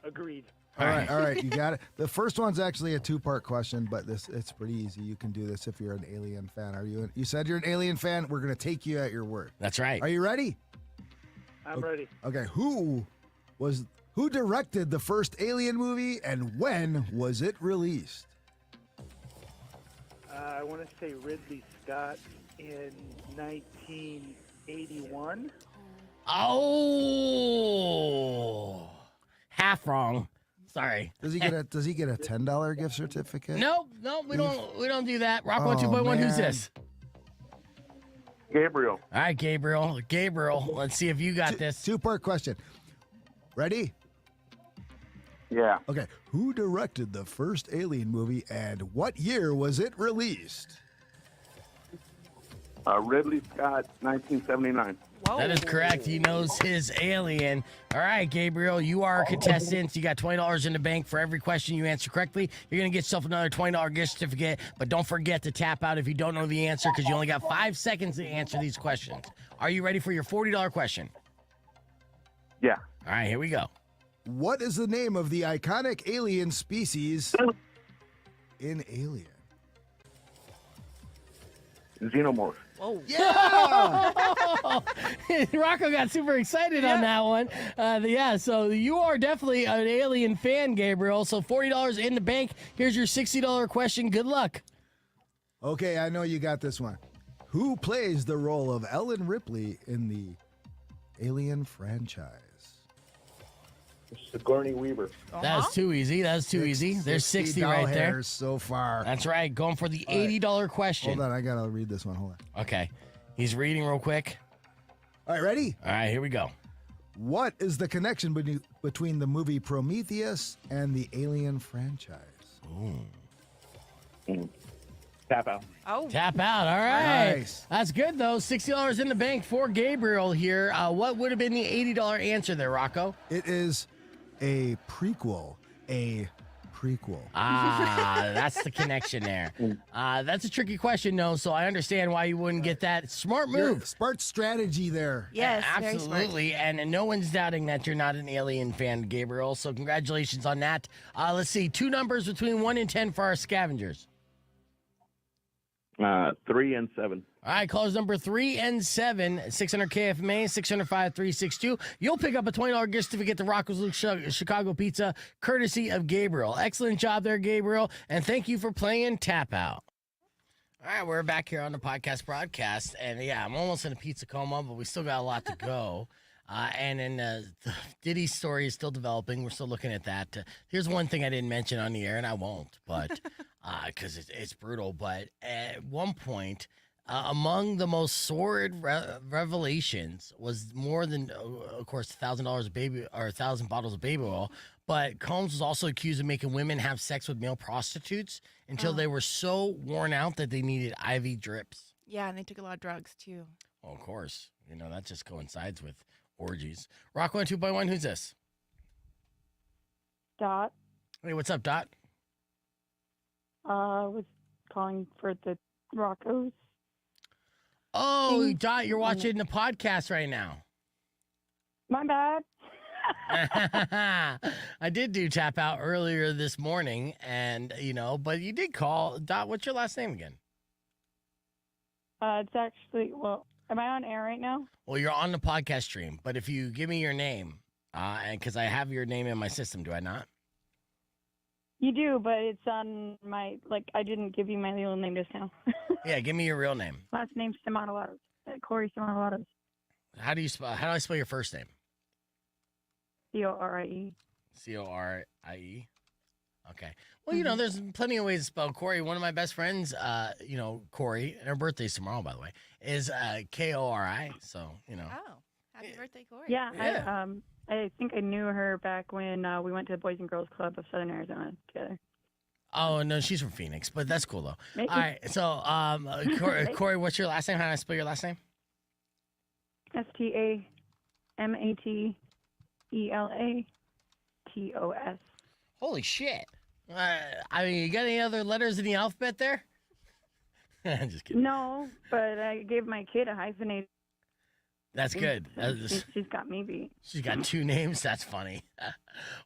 Agreed.
All right, you got it. The first one's actually a 2-part question, but it's pretty easy. You can do this if you're an Alien fan. You said you're an Alien fan. We're going to take you at your word.
That's right.
Are you ready?
I'm ready.
Okay, who directed the first Alien movie and when was it released?
I want to say Ridley Scott in 1981.
Oh, half wrong. Sorry.
Does he get a $10 gift certificate?
Nope, we don't do that. Rock 1
Oh,
2.1. Who's
man.
this?
Gabriel.
All right, Gabriel. Let's see if you got this.
2-part question. Ready?
Yeah.
Okay, who directed the first Alien movie and what year was it released?
Ridley Scott, 1979.
Whoa.
That is correct. He knows his Alien. All right, Gabriel, you are a contestant. You got $20 in the bank for every question you answer correctly. You're going to get yourself another $20 gift certificate, but don't forget to tap out if you don't know the answer because you only got 5 seconds to answer these questions. Are you ready for your $40 question?
Yeah.
All right, here we go.
What is the name of the iconic alien species in Alien?
Xenomorph.
Whoa.
Yeah!
Rocco got super excited on that one. So you are definitely an Alien fan, Gabriel. So $40 in the bank. Here's your $60 question. Good luck.
Okay, I know you got this one. Who plays the role of Ellen Ripley in the Alien franchise?
Sigourney Weaver.
That was too easy. There's 60 right there.
So far.
That's right. Going for the $80 question.
Hold on, I gotta read this one. Hold on.
Okay. He's reading real quick.
All right, ready?
All right, here we go.
What is the connection between the movie Prometheus and the Alien franchise?
Tap out.
Oh.
Tap out. All right.
Nice.
That's good, though. $60 in the bank for Gabriel here. What would have been the $80 answer there, Rocco?
It is a prequel.
That's the connection there. That's a tricky question, though, so I understand why you wouldn't get that. Smart move.
Smart strategy there.
Yes. very smart.
Absolutely. And no one's doubting that you're not an Alien fan, Gabriel, so congratulations on that. Let's see. 2 numbers between 1 and 10 for our scavengers.
3 and 7.
All right, callers number 3 and 7, 600-KFMA, 600-5362. You'll pick up a $20 gift certificate to Rocco's Little Chicago Pizza, courtesy of Gabriel. Excellent job there, Gabriel, and thank you for playing Tap Out. All right, we're back here on the podcast broadcast, and yeah, I'm almost in a pizza coma, but we still got a lot to go. And then the Diddy story is still developing. We're still looking at that. Here's one thing I didn't mention on the air, and I won't, but because it's brutal. But at one point, among the most sordid revelations was more than, of course, $1,000 of baby or 1,000 bottles of baby oil. But Combs was also accused of making women have sex with male prostitutes until they were so worn out that they needed IV drips.
Yeah, and they took a lot of drugs, too.
Well, of course, that just coincides with orgies. Rock 1 2.1. Who's this?
Dot.
Hey, what's up, Dot?
Was calling for the Rocco's.
Oh, Dot, you're watching the podcast right now.
My bad.
I did do tap out earlier this morning, and but you did call. Dot, what's your last name again?
It's actually, well, am I on air right now?
Well, you're on the podcast stream, but if you give me your name, and because I have your name in my system, do I not?
You do, but it's on my, I didn't give you my real name just now.
Yeah, give me your real name.
Last name's Simonolatos. Corey Simonolatos.
How do I spell your first name?
Corie.
Corie. Okay. Well, there's plenty of ways to spell Corey. One of my best friends, Corey, and her birthday's tomorrow, by the way, is Kori. So,
Oh, happy birthday, Corey.
Yeah. I think I knew her back when we went to the Boys and Girls Club of Southern Arizona together.
Oh, no, she's from Phoenix, but that's cool, though.
Maybe.
All right. So, Corey, what's your last name? How do I spell your last name?
STAMATELATOS.
Holy shit. You got any other letters in the alphabet there? I'm just kidding.
No, but I gave my kid a hyphenated.
That's good.
She's got me beat.
She's got two names. That's funny.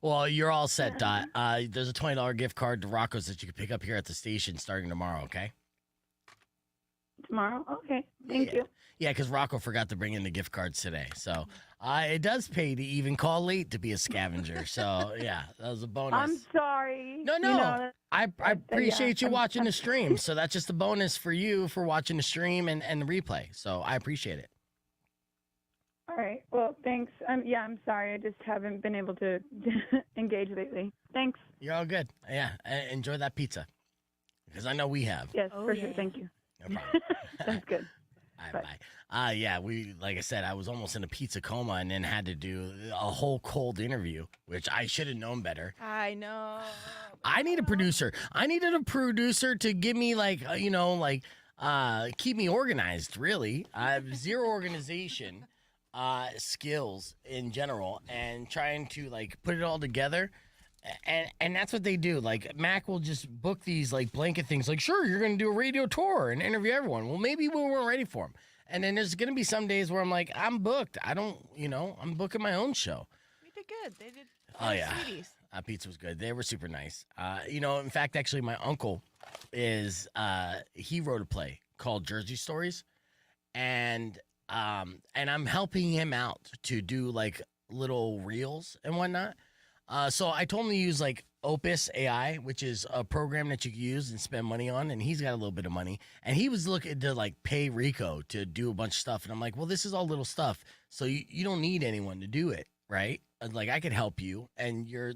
Well, you're all set, Dot. There's a $20 gift card to Rocco's that you can pick up here at the station starting tomorrow, okay?
Tomorrow? Okay. Thank you.
Yeah, because Rocco forgot to bring in the gift cards today. So it does pay to even call late to be a scavenger. So, yeah, that was a bonus.
I'm sorry.
No. I appreciate you watching the stream. So that's just a bonus for you for watching the stream and the replay. So I appreciate it.
All right. Well, thanks. I'm sorry. I just haven't been able to engage lately. Thanks.
You're all good. Yeah. Enjoy that pizza. Because I know we have.
Yes, for sure. Thank you.
No problem.
That's good.
All right, bye. Yeah, like I said, I was almost in a pizza coma and then had to do a whole cold interview, which I should have known better.
I know.
I need a producer. I needed a producer to give me keep me organized, really. I have zero organization skills in general and trying to put it all together. And that's what they do. Mac will just book these blanket things. Sure, you're going to do a radio tour and interview everyone. Well, maybe we weren't ready for them. And then there's going to be some days where I'm I'm booked. I don't, I'm booking my own show.
We did good. They did.
Oh, yeah. Pizza was good. They were super nice. In fact, actually, my uncle he wrote a play called Jersey Stories. And I'm helping him out to do little reels and whatnot. So I told him to use Opus AI, which is a program that you can use and spend money on, and he's got a little bit of money. And he was looking to pay Rico to do a bunch of stuff, and I'm well, this is all little stuff, so you don't need anyone to do it, right? I could help you, and you're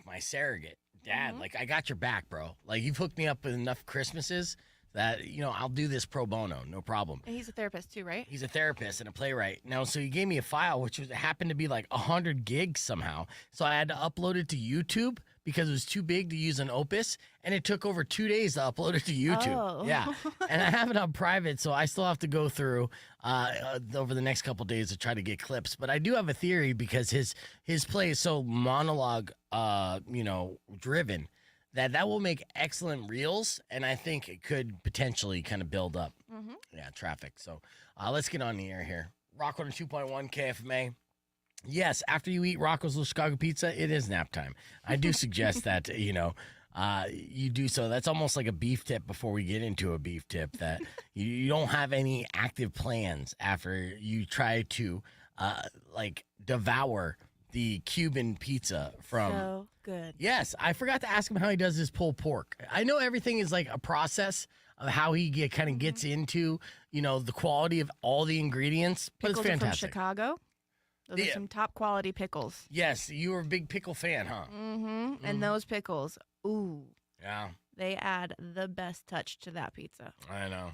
my surrogate dad. I got your back, bro. You've hooked me up with enough Christmases that I'll do this pro bono, no problem.
And he's a therapist too, right?
He's a therapist and a playwright. Now, so he gave me a file which happened to be 100 gigs somehow. So I had to upload it to YouTube because it was too big to use an Opus, and it took over 2 days to upload it to YouTube.
Oh.
Yeah, and I have it on private, so I still have to go through over the next couple days to try to get clips. But I do have a theory because his play is so monologue, driven. That will make excellent reels, and I think it could potentially kind of build up, traffic. So let's get on the air here. Rock on 2.1 KFMA. Yes, after you eat Rocco's Little Chicago Pizza, it is nap time. I do suggest that, you do so. That's almost like a beef tip before we get into a beef tip, that you don't have any active plans after you try to, devour the Cuban pizza from...
So good.
Yes, I forgot to ask him how he does his pulled pork. I know everything is a process of how he gets into, the quality of all the ingredients, but
Pickles
it's fantastic.
Are from Chicago. Those are some top quality pickles.
Yes, you were a big pickle fan, huh?
Mm-hmm. And those pickles, ooh.
Yeah.
They add the best touch to that pizza.
I know.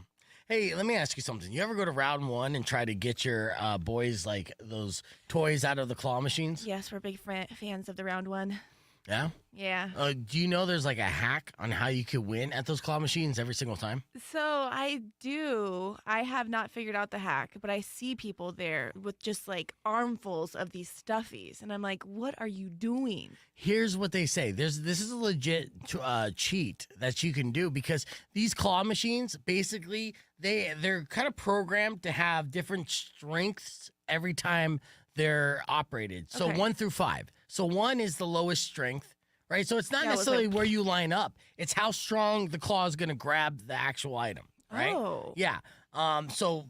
Hey, let me ask you something. You ever go to round one and try to get your boys those toys out of the claw machines?
Yes, we're big fans of the round one.
Yeah.
Yeah.
Do you know there's like a hack on how you could win at those claw machines every single time?
So I do. I have not figured out the hack, but I see people there with just like armfuls of these stuffies, and I'm like, "What are you doing?"
Here's what they say. This is a legit cheat that you can do because these claw machines basically they're kind of programmed to have different strengths every time they're operated. So
Okay.
1 through 5. So 1 is the lowest strength, right? So it's not
Yeah, it was
necessarily
like-
where you line up. It's how strong the claw is going to grab the actual item, right?
Oh.
Yeah. So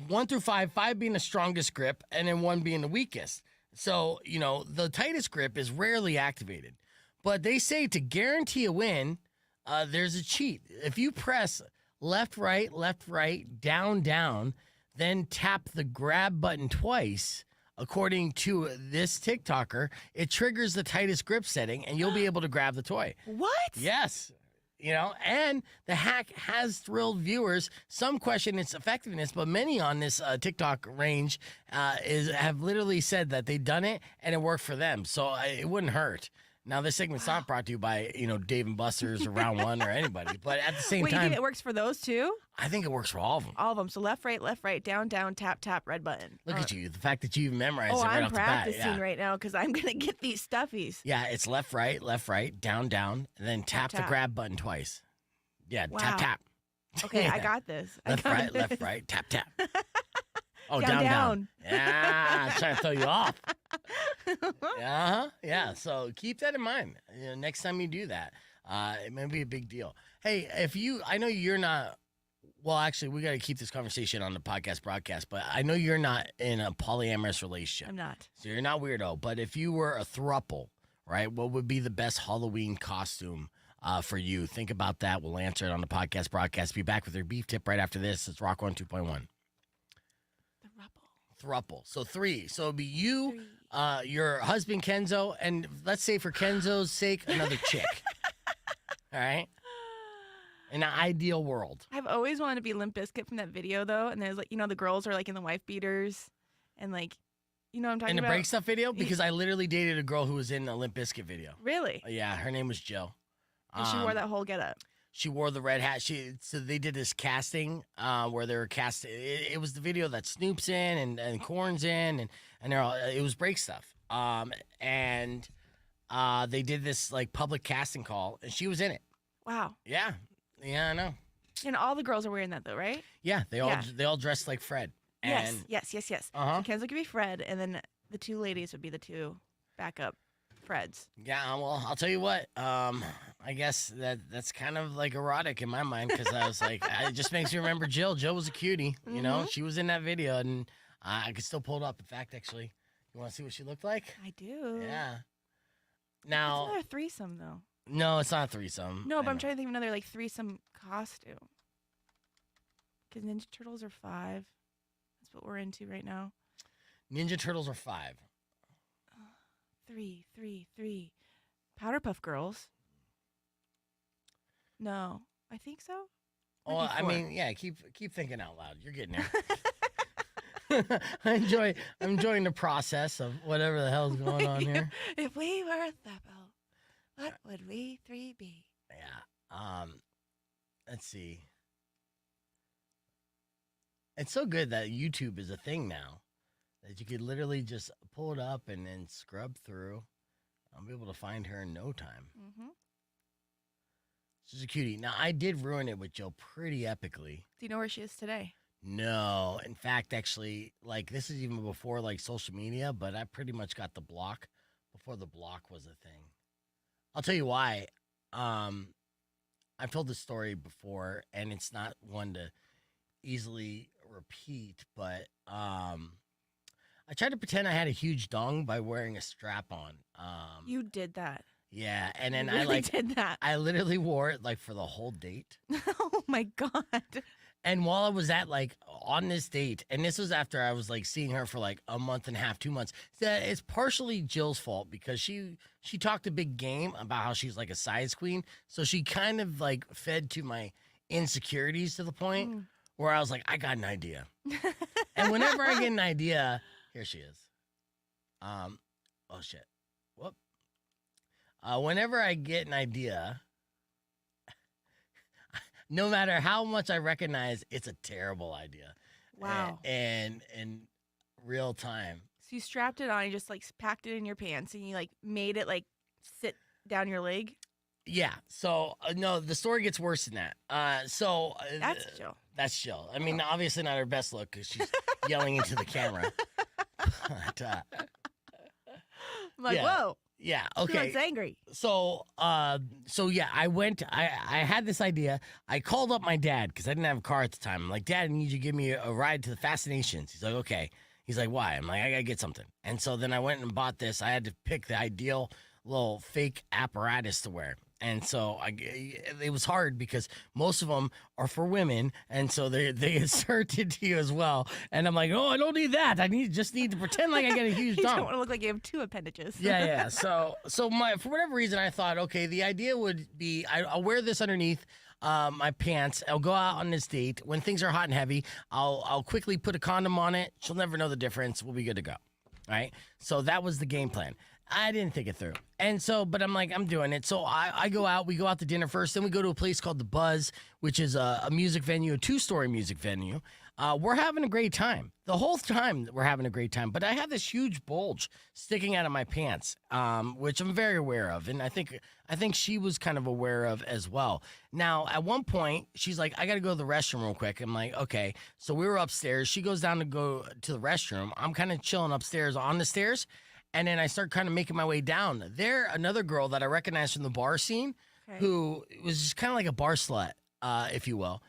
1 through 5, 5 being the strongest grip, and then 1 being the weakest. So, the tightest grip is rarely activated. But they say to guarantee a win, there's a cheat. If you press left, right, down, down, then tap the grab button twice, according to this TikToker, it triggers the tightest grip setting, and you'll be able to grab the toy.
What?
Yes. And the hack has thrilled viewers. Some question its effectiveness, but many on this TikTok range have literally said that they've done it and it worked for them. So it wouldn't hurt. Now, this segment's not brought to you by, Dave and Buster's or Round One or anybody, but at the same
Wait, you
time,
think it works for those two?
I think it works for all of them.
All of them. So left, right, down, tap, tap, red button.
Look at you. The fact that you even memorized
Oh,
it right
I'm
off the bat.
practicing
Yeah.
right now because I'm gonna get these stuffies.
Yeah, it's left, right, down, and then tap the
tap.
grab button twice. Yeah,
Wow.
tap.
Okay, I
Yeah.
got this.
Left,
I got
right,
this.
tap. Oh,
Down,
down. Yeah, I'm trying to throw you off. Yeah, so keep that in mind. Next time you do that, it may be a big deal. Hey, I know you're not, well, actually, we got to keep this conversation on the podcast broadcast, but I know you're not in a polyamorous relationship.
I'm not.
So you're not weirdo, but if you were a throuple, right, what would be the best Halloween costume for you? Think about that. We'll answer it on the podcast broadcast. Be back with your beef tip right after this. It's Rock 1 2.1. Thruple. So 3. So it'd be you, your husband Kenzo, and let's say for Kenzo's sake, another chick. All right? In an ideal world.
I've always wanted to be Limp Bizkit from that video though, and there's like the girls are like in the wife beaters, and like what I'm talking
In the
about.
break stuff video? Because I literally dated a girl who was in a Limp Bizkit video.
Really?
Yeah, her name was Jill.
And she wore that whole getup.
She wore the red hat. So they did this casting where they were casting. It was the video that Snoop's in and Korn's in, and they're all, it was break stuff. And they did this like public casting call, and she was in it.
Wow.
Yeah, I know.
And all the girls are wearing that though, right?
Yeah, they all dressed like Fred. And
Yes.
Uh-huh.
So Kenzo could be Fred, and then the two ladies would be the two backup Freds.
Yeah, well, I'll tell you what. I guess that's kind of like erotic in my mind because I was like, it just makes me remember Jill. Jill was a cutie, you know. She was in that video, and I could still pull it up. In fact, actually, you want to see what she looked like?
I do.
Yeah.
It's
Now,
another threesome though.
no, it's not a threesome.
No, but
I
I'm
know.
trying to think of another like threesome costume. Because Ninja Turtles are 5. That's what we're into right now.
Ninja Turtles are 5.
3. Powderpuff Girls. No, I think so.
Oh,
Might be
I
4.
mean, yeah. Keep thinking out loud. You're getting there. I'm enjoying the process of whatever the hell's going on here.
If we were a throuple, what would we 3 be?
Yeah. Let's see. It's so good that YouTube is a thing now that you could literally just pull it up and then scrub through. I'll be able to find her in no time.
Mm-hmm.
She's a cutie. Now, I did ruin it with Jill pretty epically.
Do you know where she is today?
No. In fact, actually, like, this is even before, like, social media, but I pretty much got the block before the block was a thing. I'll tell you why. I've told this story before, and it's not one to easily repeat, but I tried to pretend I had a huge dong by wearing a strap on.
You did that.
Yeah, and then
You
I
really
like
did that.
I literally wore it like for the whole date.
Oh my God.
And while I was at like on this date, and this was after I was like seeing her for like a month and a half, 2 months, that it's partially Jill's fault because she talked a big game about how she's like a size queen. So she kind of like fed to my insecurities to the point where I was like, I got an idea. And whenever I get an idea, here she is. Oh shit. Whoop. whenever I get an idea, no matter how much I recognize it's a terrible idea.
Wow.
And real time.
So you strapped it on, you just like packed it in your pants, and you like made it like sit down your leg.
Yeah. So no, the story gets worse than that.
That's chill.
That's chill. I mean, obviously not her best look because she's yelling into the camera. But,
I'm like,
yeah.
whoa.
Yeah.
She
Okay.
looks angry.
So yeah, I had this idea. I called up my dad because I didn't have a car at the time. I'm like, Dad, I need you to give me a ride to the Fascinations. He's like, okay. He's like, why? I'm like, I gotta get something. And so then I went and bought this. I had to pick the ideal little fake apparatus to wear. And so it was hard because most of them are for women, and so they insert into you as well. And I'm like, oh, I don't need that. I just need to pretend like I get a huge
You
dump.
don't want to look like you have 2 appendages.
Yeah. So for whatever reason, I thought, okay, the idea would be I'll wear this underneath my pants. I'll go out on this date when things are hot and heavy. I'll quickly put a condom on it. She'll never know the difference. We'll be good to go. All right. So that was the game plan. I didn't think it through. And so, but I'm like, I'm doing it. So I go out, we go out to dinner first, then we go to a place called The Buzz, which is a music venue, a 2-story music venue. We're having a great time. The whole time we're having a great time. But I have this huge bulge sticking out of my pants, which I'm very aware of. And I think she was kind of aware of as well. Now, at one point, she's like, I got to go to the restroom real quick. I'm like, okay. So we were upstairs. She goes down to go to the restroom. I'm kind of chilling upstairs on the stairs. And then I start kind of making my way down. Another girl that I recognize from the bar scene, who was just kind of like a bar slut, if you will,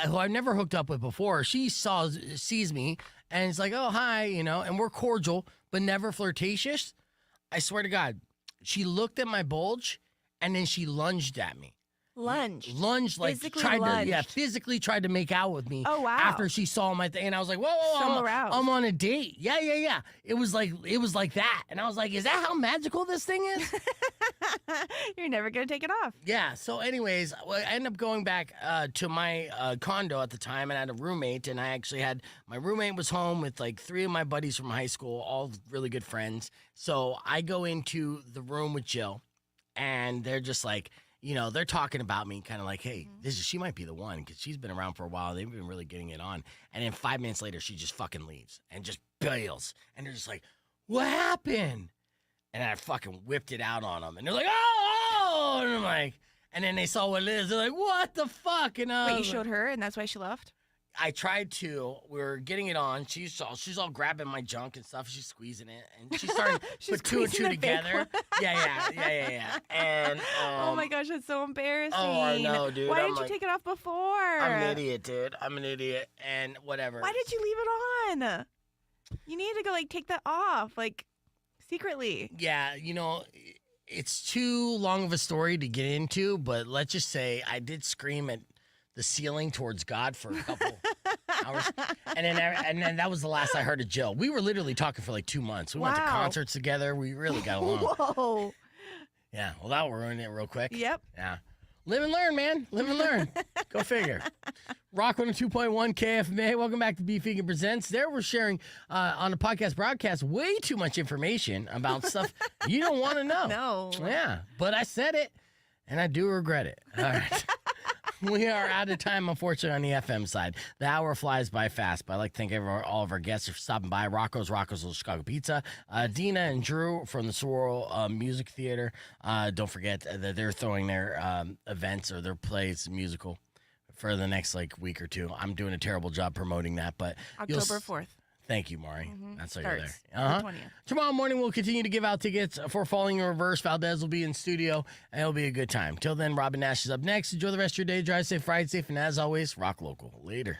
who I've never hooked up with before. She sees me and it's like, oh, hi, and we're cordial, but never flirtatious. I swear to God, she looked at my bulge and then she lunged at me. Lunged, like physically tried to make out with me.
Oh, wow.
After she saw my thing, and I was like, whoa, I'm on a date. Yeah. It was like that, and I was like, is that how magical this thing is?
You're never gonna take it off.
Yeah. So, anyways, I ended up going back to my condo at the time, and I had a roommate, and I actually had my roommate was home with like 3 of my buddies from high school, all really good friends. So I go into the room with Jill, and they're just like, they're talking about me, kind of like, hey, she might be the one because she's been around for a while. They've been really getting it on. And then 5 minutes later, she just fucking leaves and just bails. And they're just like, what happened? And I fucking whipped it out on them. And they're like, oh! And I'm like, and then they saw what it is. They're like, what the fuck? And
Wait, you showed her, and that's why she left?
I tried to. We were getting it on. She's all grabbing my junk and stuff. She's squeezing it, and she's starting to put 2 and 2 together. Yeah. And
oh my gosh, that's so embarrassing.
Oh, I know, dude.
Why didn't you take it off before?
I'm an idiot, dude. I'm an idiot, and whatever.
Why did you leave it on? You need to go take that off, secretly.
Yeah, it's too long of a story to get into, but let's just say I did scream at the ceiling towards God for a couple hours. And then that was the last I heard of Jill. We were literally talking for 2 months. We went to concerts together. We really got along.
Whoa.
Yeah. Well, that will ruin it real quick.
Yep.
Yeah. Live and learn, man. Live and learn. Go figure. Rock 102.1 KFMA. Welcome back to Beef Vegan Presents. There we're sharing on a podcast broadcast way too much information about stuff you don't want to know.
No.
Yeah. But I said it, and I do regret it. All right. We are out of time, unfortunately, on the FM side. The hour flies by fast, but I'd like to thank all of our guests for stopping by. Rocco's Little Chicago Pizza. Dina and Drew from the Swirl Music Theater. Don't forget that they're throwing their events or their plays musical for the next week or two. I'm doing a terrible job promoting that, but
October 4th.
Thank you, Maury. That's why you're there.
The 20th.
Tomorrow morning, we'll continue to give out tickets for Falling in Reverse. Valdez will be in studio, and it'll be a good time. Till then, Robin Nash is up next. Enjoy the rest of your day. Drive safe, ride safe, and as always, rock local. Later.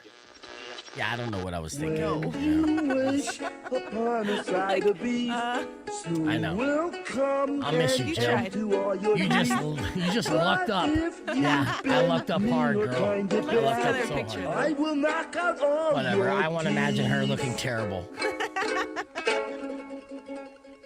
Yeah, I don't know what I was thinking. I know. I'll miss you, Jill. You just lucked up. Yeah, I lucked up hard, girl. I lucked up so hard. Whatever. I want to imagine her looking terrible.